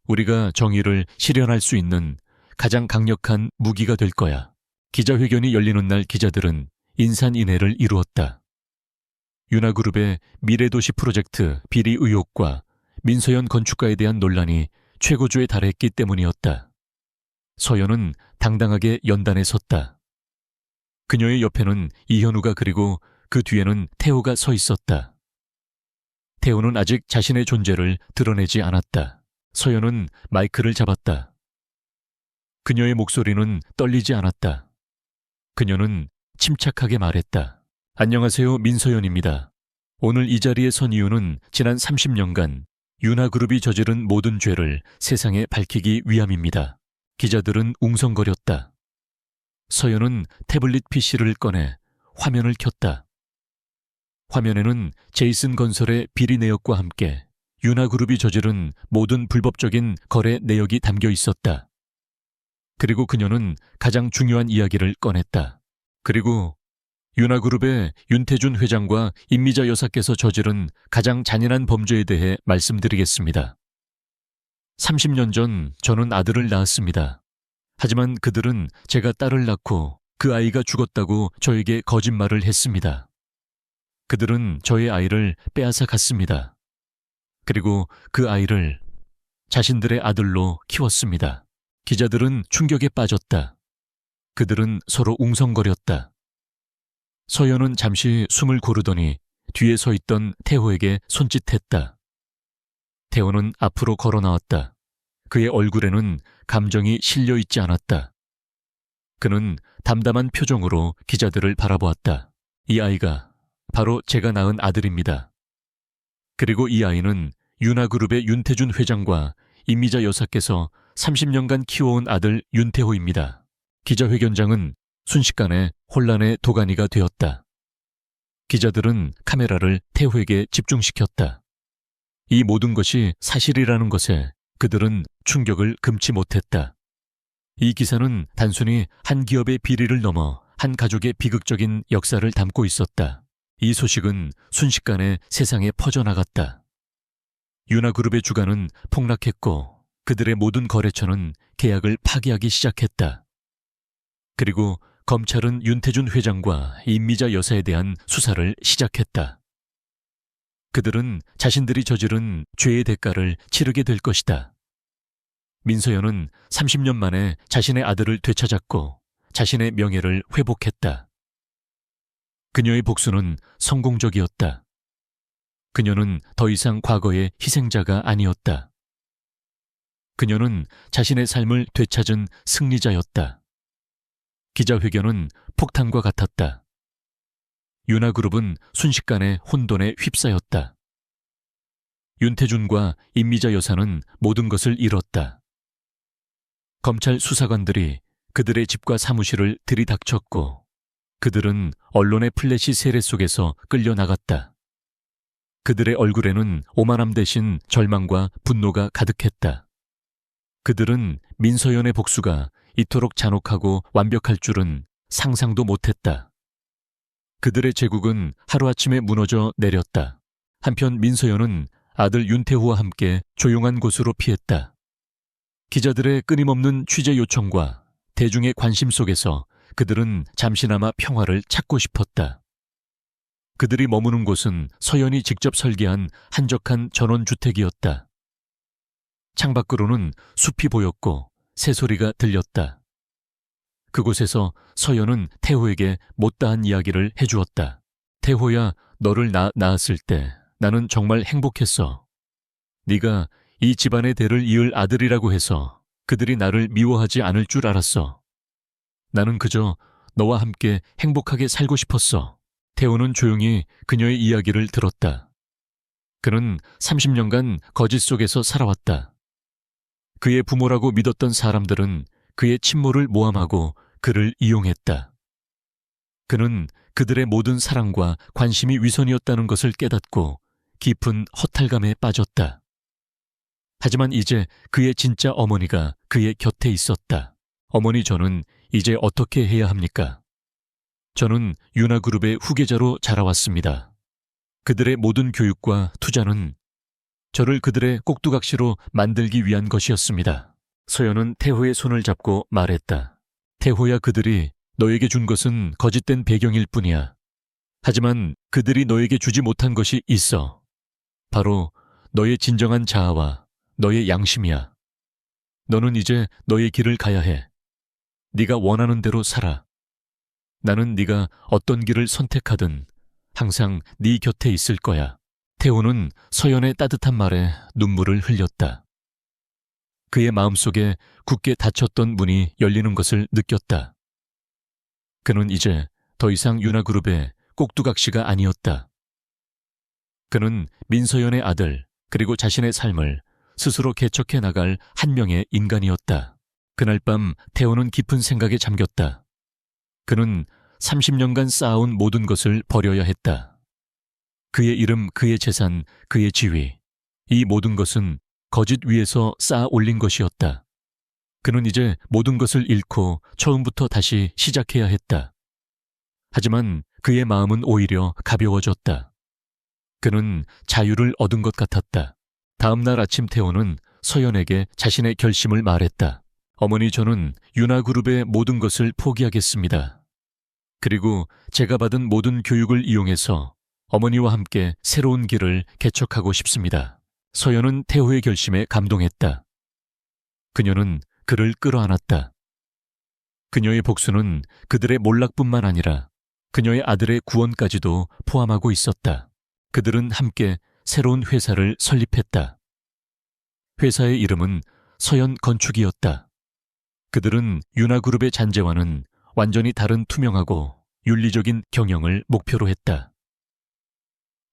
우리가 정의를 실현할 수 있는 가장 강력한 무기가 될 거야. 기자회견이 열리는 날 기자들은 인산인해를 이루었다. 윤하그룹의 미래도시 프로젝트 비리 의혹과 민서연 건축가에 대한 논란이 최고조에 달했기 때문이었다. 서연은 당당하게 연단에 섰다. 그녀의 옆에는 이현우가 그리고 그 뒤에는 태호가 서 있었다. 태호는 아직 자신의 존재를 드러내지 않았다. 서연은 마이크를 잡았다. 그녀의 목소리는 떨리지 않았다. 그녀는 침착하게 말했다. 안녕하세요, 민서연입니다. 오늘 이 자리에 선 이유는 지난 30년간 윤하그룹이 저지른 모든 죄를 세상에 밝히기 위함입니다. 기자들은 웅성거렸다. 서연은 태블릿 PC를 꺼내 화면을 켰다. 화면에는 제이슨 건설의 비리 내역과 함께 윤하그룹이 저지른 모든 불법적인 거래 내역이 담겨 있었다. 그리고 그녀는 가장 중요한 이야기를 꺼냈다. 그리고 윤하그룹의 윤태준 회장과 임미자 여사께서 저지른 가장 잔인한 범죄에 대해 말씀드리겠습니다. 30년 전 저는 아들을 낳았습니다. 하지만 그들은 제가 딸을 낳고 그 아이가 죽었다고 저에게 거짓말을 했습니다. 그들은 저의 아이를 빼앗아 갔습니다. 그리고 그 아이를 자신들의 아들로 키웠습니다. 기자들은 충격에 빠졌다. 그들은 서로 웅성거렸다. 서연은 잠시 숨을 고르더니 뒤에 서 있던 태호에게 손짓했다. 태호는 앞으로 걸어 나왔다. 그의 얼굴에는 감정이 실려 있지 않았다. 그는 담담한 표정으로 기자들을 바라보았다. 이 아이가 바로 제가 낳은 아들입니다. 그리고 이 아이는 윤하그룹의 윤태준 회장과 임미자 여사께서 30년간 키워온 아들 윤태호입니다. 기자회견장은 순식간에 혼란의 도가니가 되었다. 기자들은 카메라를 태호에게 집중시켰다. 이 모든 것이 사실이라는 것에 그들은 충격을 금치 못했다. 이 기사는 단순히 한 기업의 비리를 넘어 한 가족의 비극적인 역사를 담고 있었다. 이 소식은 순식간에 세상에 퍼져나갔다. 윤하그룹의 주가는 폭락했고 그들의 모든 거래처는 계약을 파기하기 시작했다. 그리고 검찰은 윤태준 회장과 임미자 여사에 대한 수사를 시작했다. 그들은 자신들이 저지른 죄의 대가를 치르게 될 것이다. 민서연은 30년 만에 자신의 아들을 되찾았고 자신의 명예를 회복했다. 그녀의 복수는 성공적이었다. 그녀는 더 이상 과거의 희생자가 아니었다. 그녀는 자신의 삶을 되찾은 승리자였다. 기자회견은 폭탄과 같았다. 윤하그룹은 순식간에 혼돈에 휩싸였다. 윤태준과 임미자 여사는 모든 것을 잃었다. 검찰 수사관들이 그들의 집과 사무실을 들이닥쳤고 그들은 언론의 플래시 세례 속에서 끌려나갔다. 그들의 얼굴에는 오만함 대신 절망과 분노가 가득했다. 그들은 민서연의 복수가 이토록 잔혹하고 완벽할 줄은 상상도 못했다. 그들의 제국은 하루아침에 무너져 내렸다. 한편 민서연은 아들 윤태호와 함께 조용한 곳으로 피했다. 기자들의 끊임없는 취재 요청과 대중의 관심 속에서 그들은 잠시나마 평화를 찾고 싶었다. 그들이 머무는 곳은 서연이 직접 설계한 한적한 전원주택이었다. 창밖으로는 숲이 보였고 새소리가 들렸다. 그곳에서 서연은 태호에게 못다한 이야기를 해주었다. 태호야, 너를 낳았을 때 나는 정말 행복했어. 네가 이 집안의 대를 이을 아들이라고 해서 그들이 나를 미워하지 않을 줄 알았어. 나는 그저 너와 함께 행복하게 살고 싶었어. 태호는 조용히 그녀의 이야기를 들었다. 그는 30년간 거짓 속에서 살아왔다. 그의 부모라고 믿었던 사람들은 그의 친모를 모함하고 그를 이용했다. 그는 그들의 모든 사랑과 관심이 위선이었다는 것을 깨닫고 깊은 허탈감에 빠졌다. 하지만 이제 그의 진짜 어머니가 그의 곁에 있었다. 어머니, 저는 이제 어떻게 해야 합니까? 저는 윤하그룹의 후계자로 자라왔습니다. 그들의 모든 교육과 투자는 저를 그들의 꼭두각시로 만들기 위한 것이었습니다. 서연은 태호의 손을 잡고 말했다. 태호야, 그들이 너에게 준 것은 거짓된 배경일 뿐이야. 하지만 그들이 너에게 주지 못한 것이 있어. 바로 너의 진정한 자아와 너의 양심이야. 너는 이제 너의 길을 가야 해. 네가 원하는 대로 살아. 나는 네가 어떤 길을 선택하든 항상 네 곁에 있을 거야. 태호는 서연의 따뜻한 말에 눈물을 흘렸다. 그의 마음속에 굳게 닫혔던 문이 열리는 것을 느꼈다. 그는 이제 더 이상 윤하그룹의 꼭두각시가 아니었다. 그는 민서연의 아들 그리고 자신의 삶을 스스로 개척해 나갈 한 명의 인간이었다. 그날 밤 태호는 깊은 생각에 잠겼다. 그는 30년간 쌓아온 모든 것을 버려야 했다. 그의 이름, 그의 재산, 그의 지위, 이 모든 것은 거짓 위에서 쌓아 올린 것이었다. 그는 이제 모든 것을 잃고 처음부터 다시 시작해야 했다. 하지만 그의 마음은 오히려 가벼워졌다. 그는 자유를 얻은 것 같았다. 다음 날 아침 태호는 서연에게 자신의 결심을 말했다. 어머니, 저는 윤하그룹의 모든 것을 포기하겠습니다. 그리고 제가 받은 모든 교육을 이용해서 어머니와 함께 새로운 길을 개척하고 싶습니다. 서연은 태호의 결심에 감동했다. 그녀는 그를 끌어안았다. 그녀의 복수는 그들의 몰락뿐만 아니라 그녀의 아들의 구원까지도 포함하고 있었다. 그들은 함께 새로운 회사를 설립했다. 회사의 이름은 서현 건축이었다. 그들은 윤화그룹의 잔재와는 완전히 다른 투명하고 윤리적인 경영을 목표로 했다.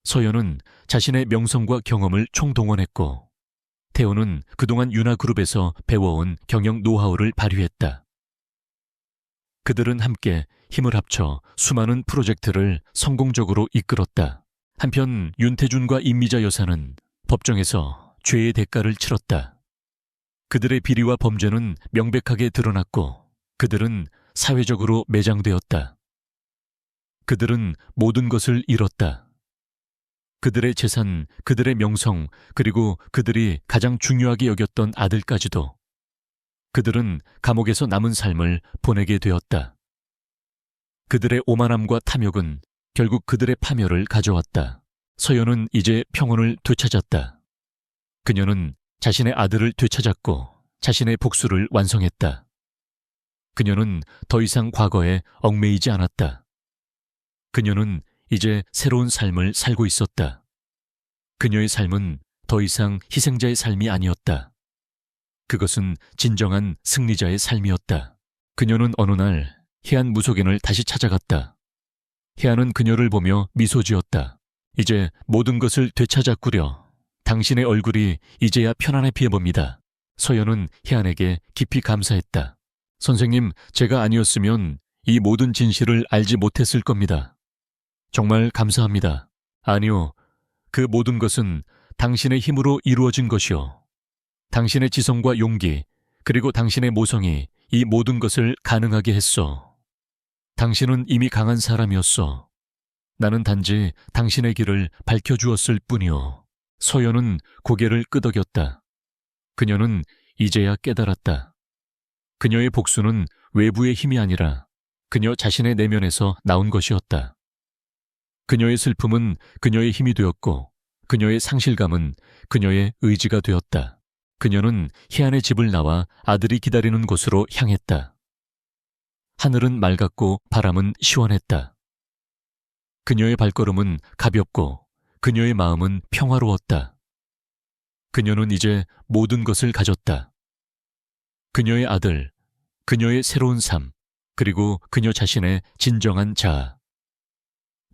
서현은 자신의 명성과 경험을 총동원했고, 태호는 그동안 윤화그룹에서 배워온 경영 노하우를 발휘했다. 그들은 함께 힘을 합쳐 수많은 프로젝트를 성공적으로 이끌었다. 한편 윤태준과 임미자 여사는 법정에서 죄의 대가를 치렀다. 그들의 비리와 범죄는 명백하게 드러났고 그들은 사회적으로 매장되었다. 그들은 모든 것을 잃었다. 그들의 재산, 그들의 명성, 그리고 그들이 가장 중요하게 여겼던 아들까지도. 그들은 감옥에서 남은 삶을 보내게 되었다. 그들의 오만함과 탐욕은 결국 그들의 파멸을 가져왔다. 서연은 이제 평온을 되찾았다. 그녀는 자신의 아들을 되찾았고 자신의 복수를 완성했다. 그녀는 더 이상 과거에 얽매이지 않았다. 그녀는 이제 새로운 삶을 살고 있었다. 그녀의 삶은 더 이상 희생자의 삶이 아니었다. 그것은 진정한 승리자의 삶이었다. 그녀는 어느 날 희안 무속인을 다시 찾아갔다. 희안은 그녀를 보며 미소 지었다. 이제 모든 것을 되찾았구려. 당신의 얼굴이 이제야 편안해 피해봅니다. 서연은 희안에게 깊이 감사했다. 선생님, 제가 아니었으면 이 모든 진실을 알지 못했을 겁니다. 정말 감사합니다. 아니요, 그 모든 것은 당신의 힘으로 이루어진 것이요. 당신의 지성과 용기, 그리고 당신의 모성이 이 모든 것을 가능하게 했어. 당신은 이미 강한 사람이었어. 나는 단지 당신의 길을 밝혀주었을 뿐이요. 서연은 고개를 끄덕였다. 그녀는 이제야 깨달았다. 그녀의 복수는 외부의 힘이 아니라 그녀 자신의 내면에서 나온 것이었다. 그녀의 슬픔은 그녀의 힘이 되었고 그녀의 상실감은 그녀의 의지가 되었다. 그녀는 희안의 집을 나와 아들이 기다리는 곳으로 향했다. 하늘은 맑았고 바람은 시원했다. 그녀의 발걸음은 가볍고 그녀의 마음은 평화로웠다. 그녀는 이제 모든 것을 가졌다. 그녀의 아들, 그녀의 새로운 삶, 그리고 그녀 자신의 진정한 자아.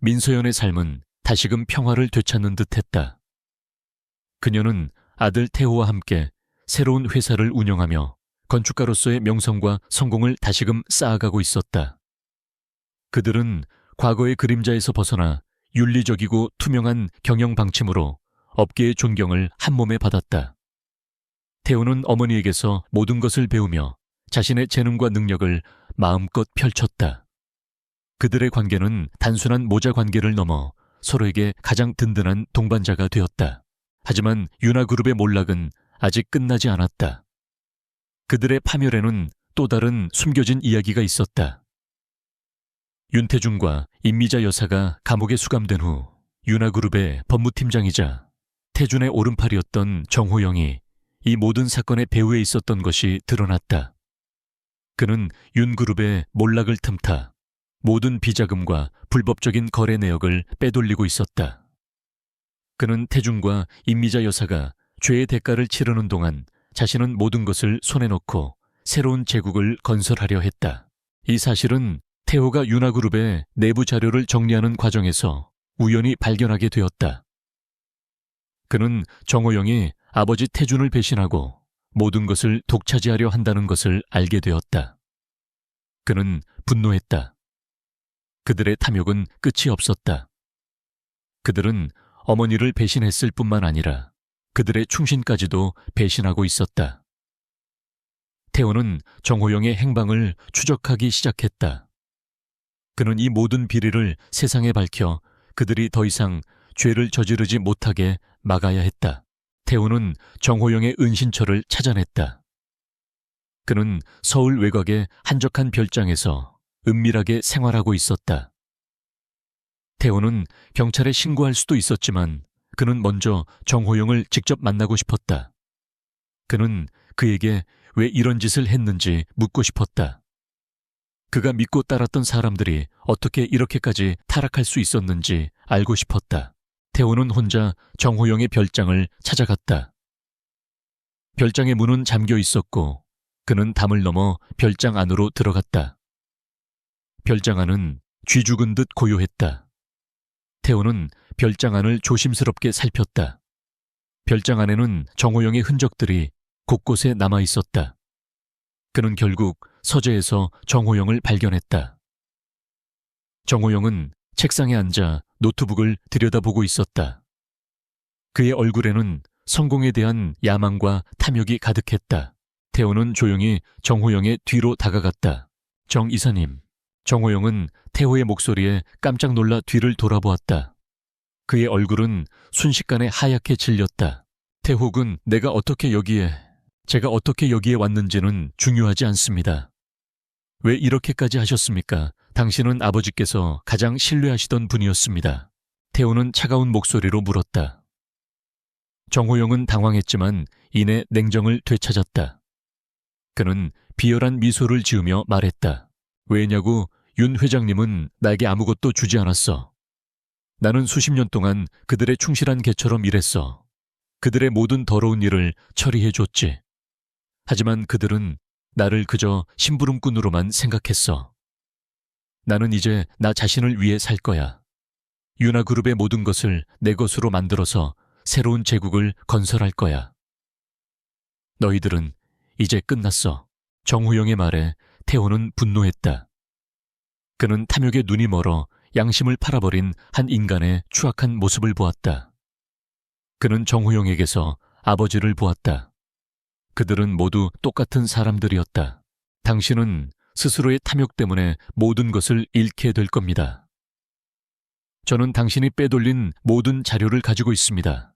민서연의 삶은 다시금 평화를 되찾는 듯했다. 그녀는 아들 태호와 함께 새로운 회사를 운영하며 건축가로서의 명성과 성공을 다시금 쌓아가고 있었다. 그들은 과거의 그림자에서 벗어나 윤리적이고 투명한 경영 방침으로 업계의 존경을 한몸에 받았다. 태호는 어머니에게서 모든 것을 배우며 자신의 재능과 능력을 마음껏 펼쳤다. 그들의 관계는 단순한 모자 관계를 넘어 서로에게 가장 든든한 동반자가 되었다. 하지만 윤화그룹의 몰락은 아직 끝나지 않았다. 그들의 파멸에는 또 다른 숨겨진 이야기가 있었다. 윤태중과 임미자 여사가 감옥에 수감된 후 윤화그룹의 법무팀장이자 태준의 오른팔이었던 정호영이 이 모든 사건의 배후에 있었던 것이 드러났다. 그는 윤그룹의 몰락을 틈타 모든 비자금과 불법적인 거래 내역을 빼돌리고 있었다. 그는 태중과 임미자 여사가 죄의 대가를 치르는 동안 자신은 모든 것을 손에 넣고 새로운 제국을 건설하려 했다. 이 사실은 태호가 윤화그룹의 내부 자료를 정리하는 과정에서 우연히 발견하게 되었다. 그는 정호영이 아버지 태준을 배신하고 모든 것을 독차지하려 한다는 것을 알게 되었다. 그는 분노했다. 그들의 탐욕은 끝이 없었다. 그들은 어머니를 배신했을 뿐만 아니라 그들의 충신까지도 배신하고 있었다. 태호는 정호영의 행방을 추적하기 시작했다. 그는 이 모든 비리를 세상에 밝혀 그들이 더 이상 죄를 저지르지 못하게 막아야 했다. 태호는 정호영의 은신처를 찾아냈다. 그는 서울 외곽의 한적한 별장에서 은밀하게 생활하고 있었다. 태호는 경찰에 신고할 수도 있었지만 그는 먼저 정호영을 직접 만나고 싶었다. 그는 그에게 왜 이런 짓을 했는지 묻고 싶었다. 그가 믿고 따랐던 사람들이 어떻게 이렇게까지 타락할 수 있었는지 알고 싶었다. 태호는 혼자 정호영의 별장을 찾아갔다. 별장의 문은 잠겨 있었고 그는 담을 넘어 별장 안으로 들어갔다. 별장 안은 쥐 죽은 듯 고요했다. 태호는 별장 안을 조심스럽게 살폈다. 별장 안에는 정호영의 흔적들이 곳곳에 남아 있었다. 그는 결국 서재에서 정호영을 발견했다. 정호영은 책상에 앉아 노트북을 들여다보고 있었다. 그의 얼굴에는 성공에 대한 야망과 탐욕이 가득했다. 태호는 조용히 정호영의 뒤로 다가갔다. 정 이사님. 정호영은 태호의 목소리에 깜짝 놀라 뒤를 돌아보았다. 그의 얼굴은 순식간에 하얗게 질렸다. 태호군, 제가 어떻게 여기에 왔는지는 중요하지 않습니다. 왜 이렇게까지 하셨습니까? 당신은 아버지께서 가장 신뢰하시던 분이었습니다. 태호는 차가운 목소리로 물었다. 정호영은 당황했지만 이내 냉정을 되찾았다. 그는 비열한 미소를 지으며 말했다. 왜냐고? 윤 회장님은 나에게 아무것도 주지 않았어. 나는 수십 년 동안 그들의 충실한 개처럼 일했어. 그들의 모든 더러운 일을 처리해줬지. 하지만 그들은 나를 그저 심부름꾼으로만 생각했어. 나는 이제 나 자신을 위해 살 거야. 윤화그룹의 모든 것을 내 것으로 만들어서 새로운 제국을 건설할 거야. 너희들은 이제 끝났어. 정호영의 말에 태호는 분노했다. 그는 탐욕에 눈이 멀어 양심을 팔아버린 한 인간의 추악한 모습을 보았다. 그는 정호영에게서 아버지를 보았다. 그들은 모두 똑같은 사람들이었다. 당신은 스스로의 탐욕 때문에 모든 것을 잃게 될 겁니다. 저는 당신이 빼돌린 모든 자료를 가지고 있습니다.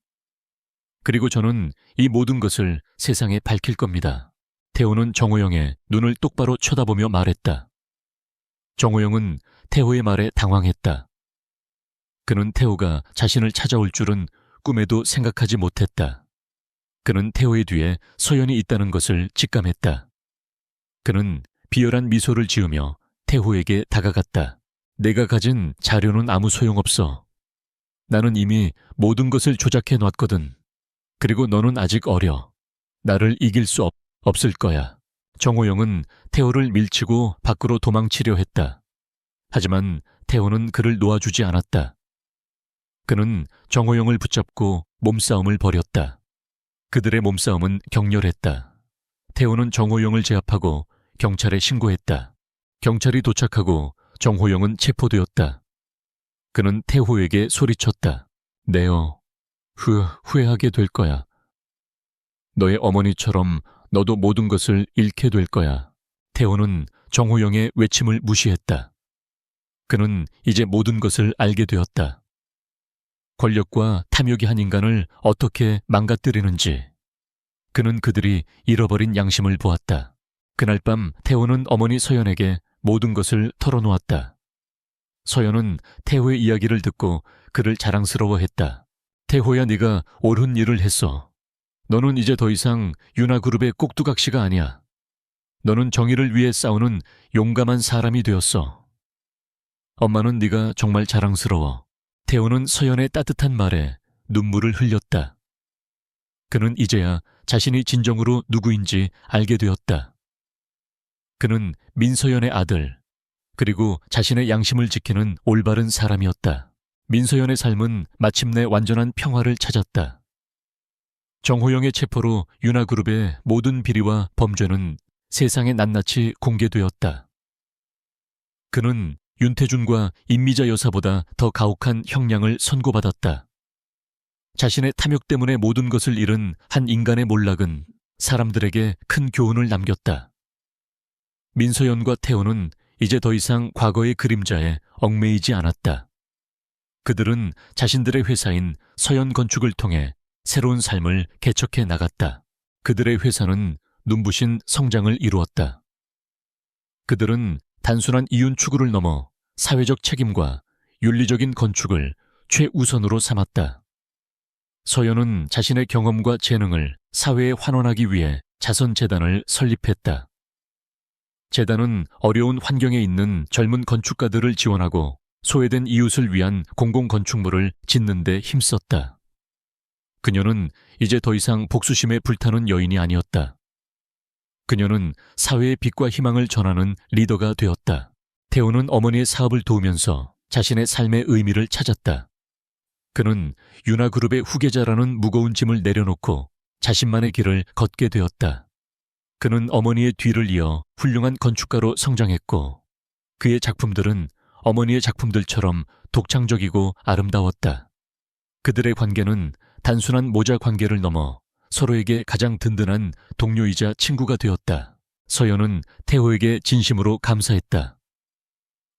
그리고 저는 이 모든 것을 세상에 밝힐 겁니다. 태호는 정호영의 눈을 똑바로 쳐다보며 말했다. 정호영은 태호의 말에 당황했다. 그는 태호가 자신을 찾아올 줄은 꿈에도 생각하지 못했다. 그는 태호의 뒤에 서연이 있다는 것을 직감했다. 그는 비열한 미소를 지으며 태호에게 다가갔다. 내가 가진 자료는 아무 소용없어. 나는 이미 모든 것을 조작해 놨거든. 그리고 너는 아직 어려. 나를 이길 수 없을 거야. 정호영은 태호를 밀치고 밖으로 도망치려 했다. 하지만 태호는 그를 놓아주지 않았다. 그는 정호영을 붙잡고 몸싸움을 벌였다. 그들의 몸싸움은 격렬했다. 태호는 정호영을 제압하고 경찰에 신고했다. 경찰이 도착하고 정호영은 체포되었다. 그는 태호에게 소리쳤다. 내어, 후회하게 될 거야. 너의 어머니처럼 너도 모든 것을 잃게 될 거야. 태호는 정호영의 외침을 무시했다. 그는 이제 모든 것을 알게 되었다. 권력과 탐욕이 한 인간을 어떻게 망가뜨리는지. 그는 그들이 잃어버린 양심을 보았다. 그날 밤 태호는 어머니 서연에게 모든 것을 털어놓았다. 서연은 태호의 이야기를 듣고 그를 자랑스러워했다. 태호야, 네가 옳은 일을 했어. 너는 이제 더 이상 윤화그룹의 꼭두각시가 아니야. 너는 정의를 위해 싸우는 용감한 사람이 되었어. 엄마는 네가 정말 자랑스러워. 태호는 서연의 따뜻한 말에 눈물을 흘렸다. 그는 이제야 자신이 진정으로 누구인지 알게 되었다. 그는 민서연의 아들, 그리고 자신의 양심을 지키는 올바른 사람이었다. 민서연의 삶은 마침내 완전한 평화를 찾았다. 정호영의 체포로 윤화그룹의 모든 비리와 범죄는 세상에 낱낱이 공개되었다. 그는 윤태준과 임미자 여사보다 더 가혹한 형량을 선고받았다. 자신의 탐욕 때문에 모든 것을 잃은 한 인간의 몰락은 사람들에게 큰 교훈을 남겼다. 민서연과 태호는 이제 더 이상 과거의 그림자에 얽매이지 않았다. 그들은 자신들의 회사인 서연건축을 통해 새로운 삶을 개척해 나갔다. 그들의 회사는 눈부신 성장을 이루었다. 그들은 단순한 이윤 추구를 넘어 사회적 책임과 윤리적인 건축을 최우선으로 삼았다. 서연은 자신의 경험과 재능을 사회에 환원하기 위해 자선재단을 설립했다. 재단은 어려운 환경에 있는 젊은 건축가들을 지원하고 소외된 이웃을 위한 공공건축물을 짓는 데 힘썼다. 그녀는 이제 더 이상 복수심에 불타는 여인이 아니었다. 그녀는 사회의 빛과 희망을 전하는 리더가 되었다. 태호는 어머니의 사업을 도우면서 자신의 삶의 의미를 찾았다. 그는 유나그룹의 후계자라는 무거운 짐을 내려놓고 자신만의 길을 걷게 되었다. 그는 어머니의 뒤를 이어 훌륭한 건축가로 성장했고 그의 작품들은 어머니의 작품들처럼 독창적이고 아름다웠다. 그들의 관계는 단순한 모자 관계를 넘어 서로에게 가장 든든한 동료이자 친구가 되었다. 서연은 태호에게 진심으로 감사했다.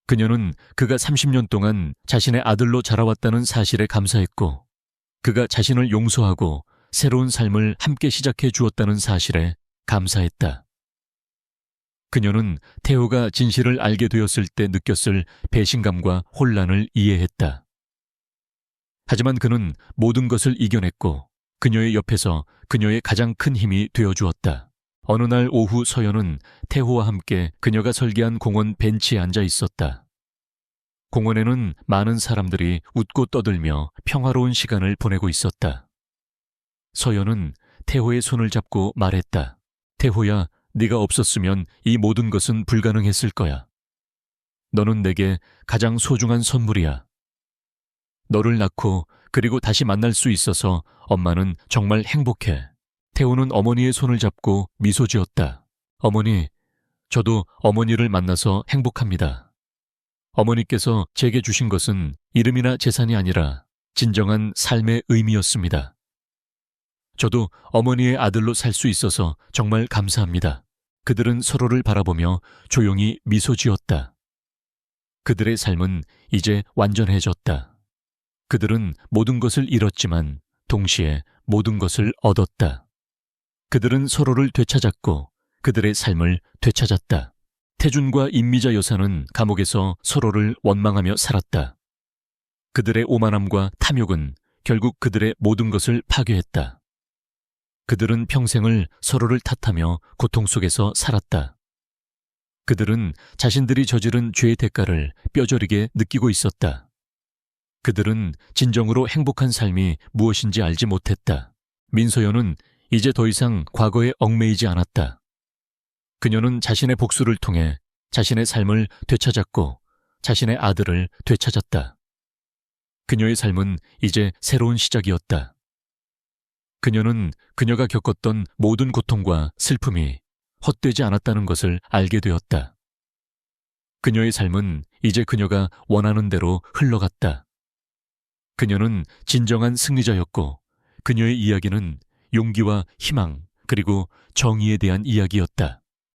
그녀는 그가 30년 동안 자신의 아들로 자라왔다는 사실에 감사했고 그가 자신을 용서하고 새로운 삶을 함께 시작해 주었다는 사실에 감사했다. 그녀는 태호가 진실을 알게 되었을 때 느꼈을 배신감과 혼란을 이해했다. 하지만 그는 모든 것을 이겨냈고 그녀의 옆에서 그녀의 가장 큰 힘이 되어주었다. 어느 날 오후 서연은 태호와 함께 그녀가 설계한 공원 벤치에 앉아 있었다. 공원에는 많은 사람들이 웃고 떠들며 평화로운 시간을 보내고 있었다. 서연은 태호의 손을 잡고 말했다. 태호야, 네가 없었으면 이 모든 것은 불가능했을 거야. 너는 내게 가장 소중한 선물이야. 너를 낳고 그리고 다시 만날 수 있어서 엄마는 정말 행복해. 태호는 어머니의 손을 잡고 미소 지었다. 어머니, 저도 어머니를 만나서 행복합니다. 어머니께서 제게 주신 것은 이름이나 재산이 아니라 진정한 삶의 의미였습니다. 저도 어머니의 아들로 살 수 있어서 정말 감사합니다. 그들은 서로를 바라보며 조용히 미소 지었다. 그들의 삶은 이제 완전해졌다. 그들은 모든 것을 잃었지만 동시에 모든 것을 얻었다. 그들은 서로를 되찾았고 그들의 삶을 되찾았다. 태준과 임미자 여사는 감옥에서 서로를 원망하며 살았다. 그들의 오만함과 탐욕은 결국 그들의 모든 것을 파괴했다. 그들은 평생을 서로를 탓하며 고통 속에서 살았다. 그들은 자신들이 저지른 죄의 대가를 뼈저리게 느끼고 있었다. 그들은 진정으로 행복한 삶이 무엇인지 알지 못했다. 민서연은 이제 더 이상 과거에 얽매이지 않았다. 그녀는 자신의 복수를 통해 자신의 삶을 되찾았고 자신의 아들을 되찾았다. 그녀의 삶은 이제 새로운 시작이었다. 그녀는 그녀가 겪었던 모든 고통과 슬픔이 헛되지 않았다는 것을 알게 되었다. 그녀의 삶은 이제 그녀가 원하는 대로 흘러갔다. 그녀는 진정한 승리자였고 그녀의 이야기는 용기와 희망 그리고 정의에 대한 이야기였다.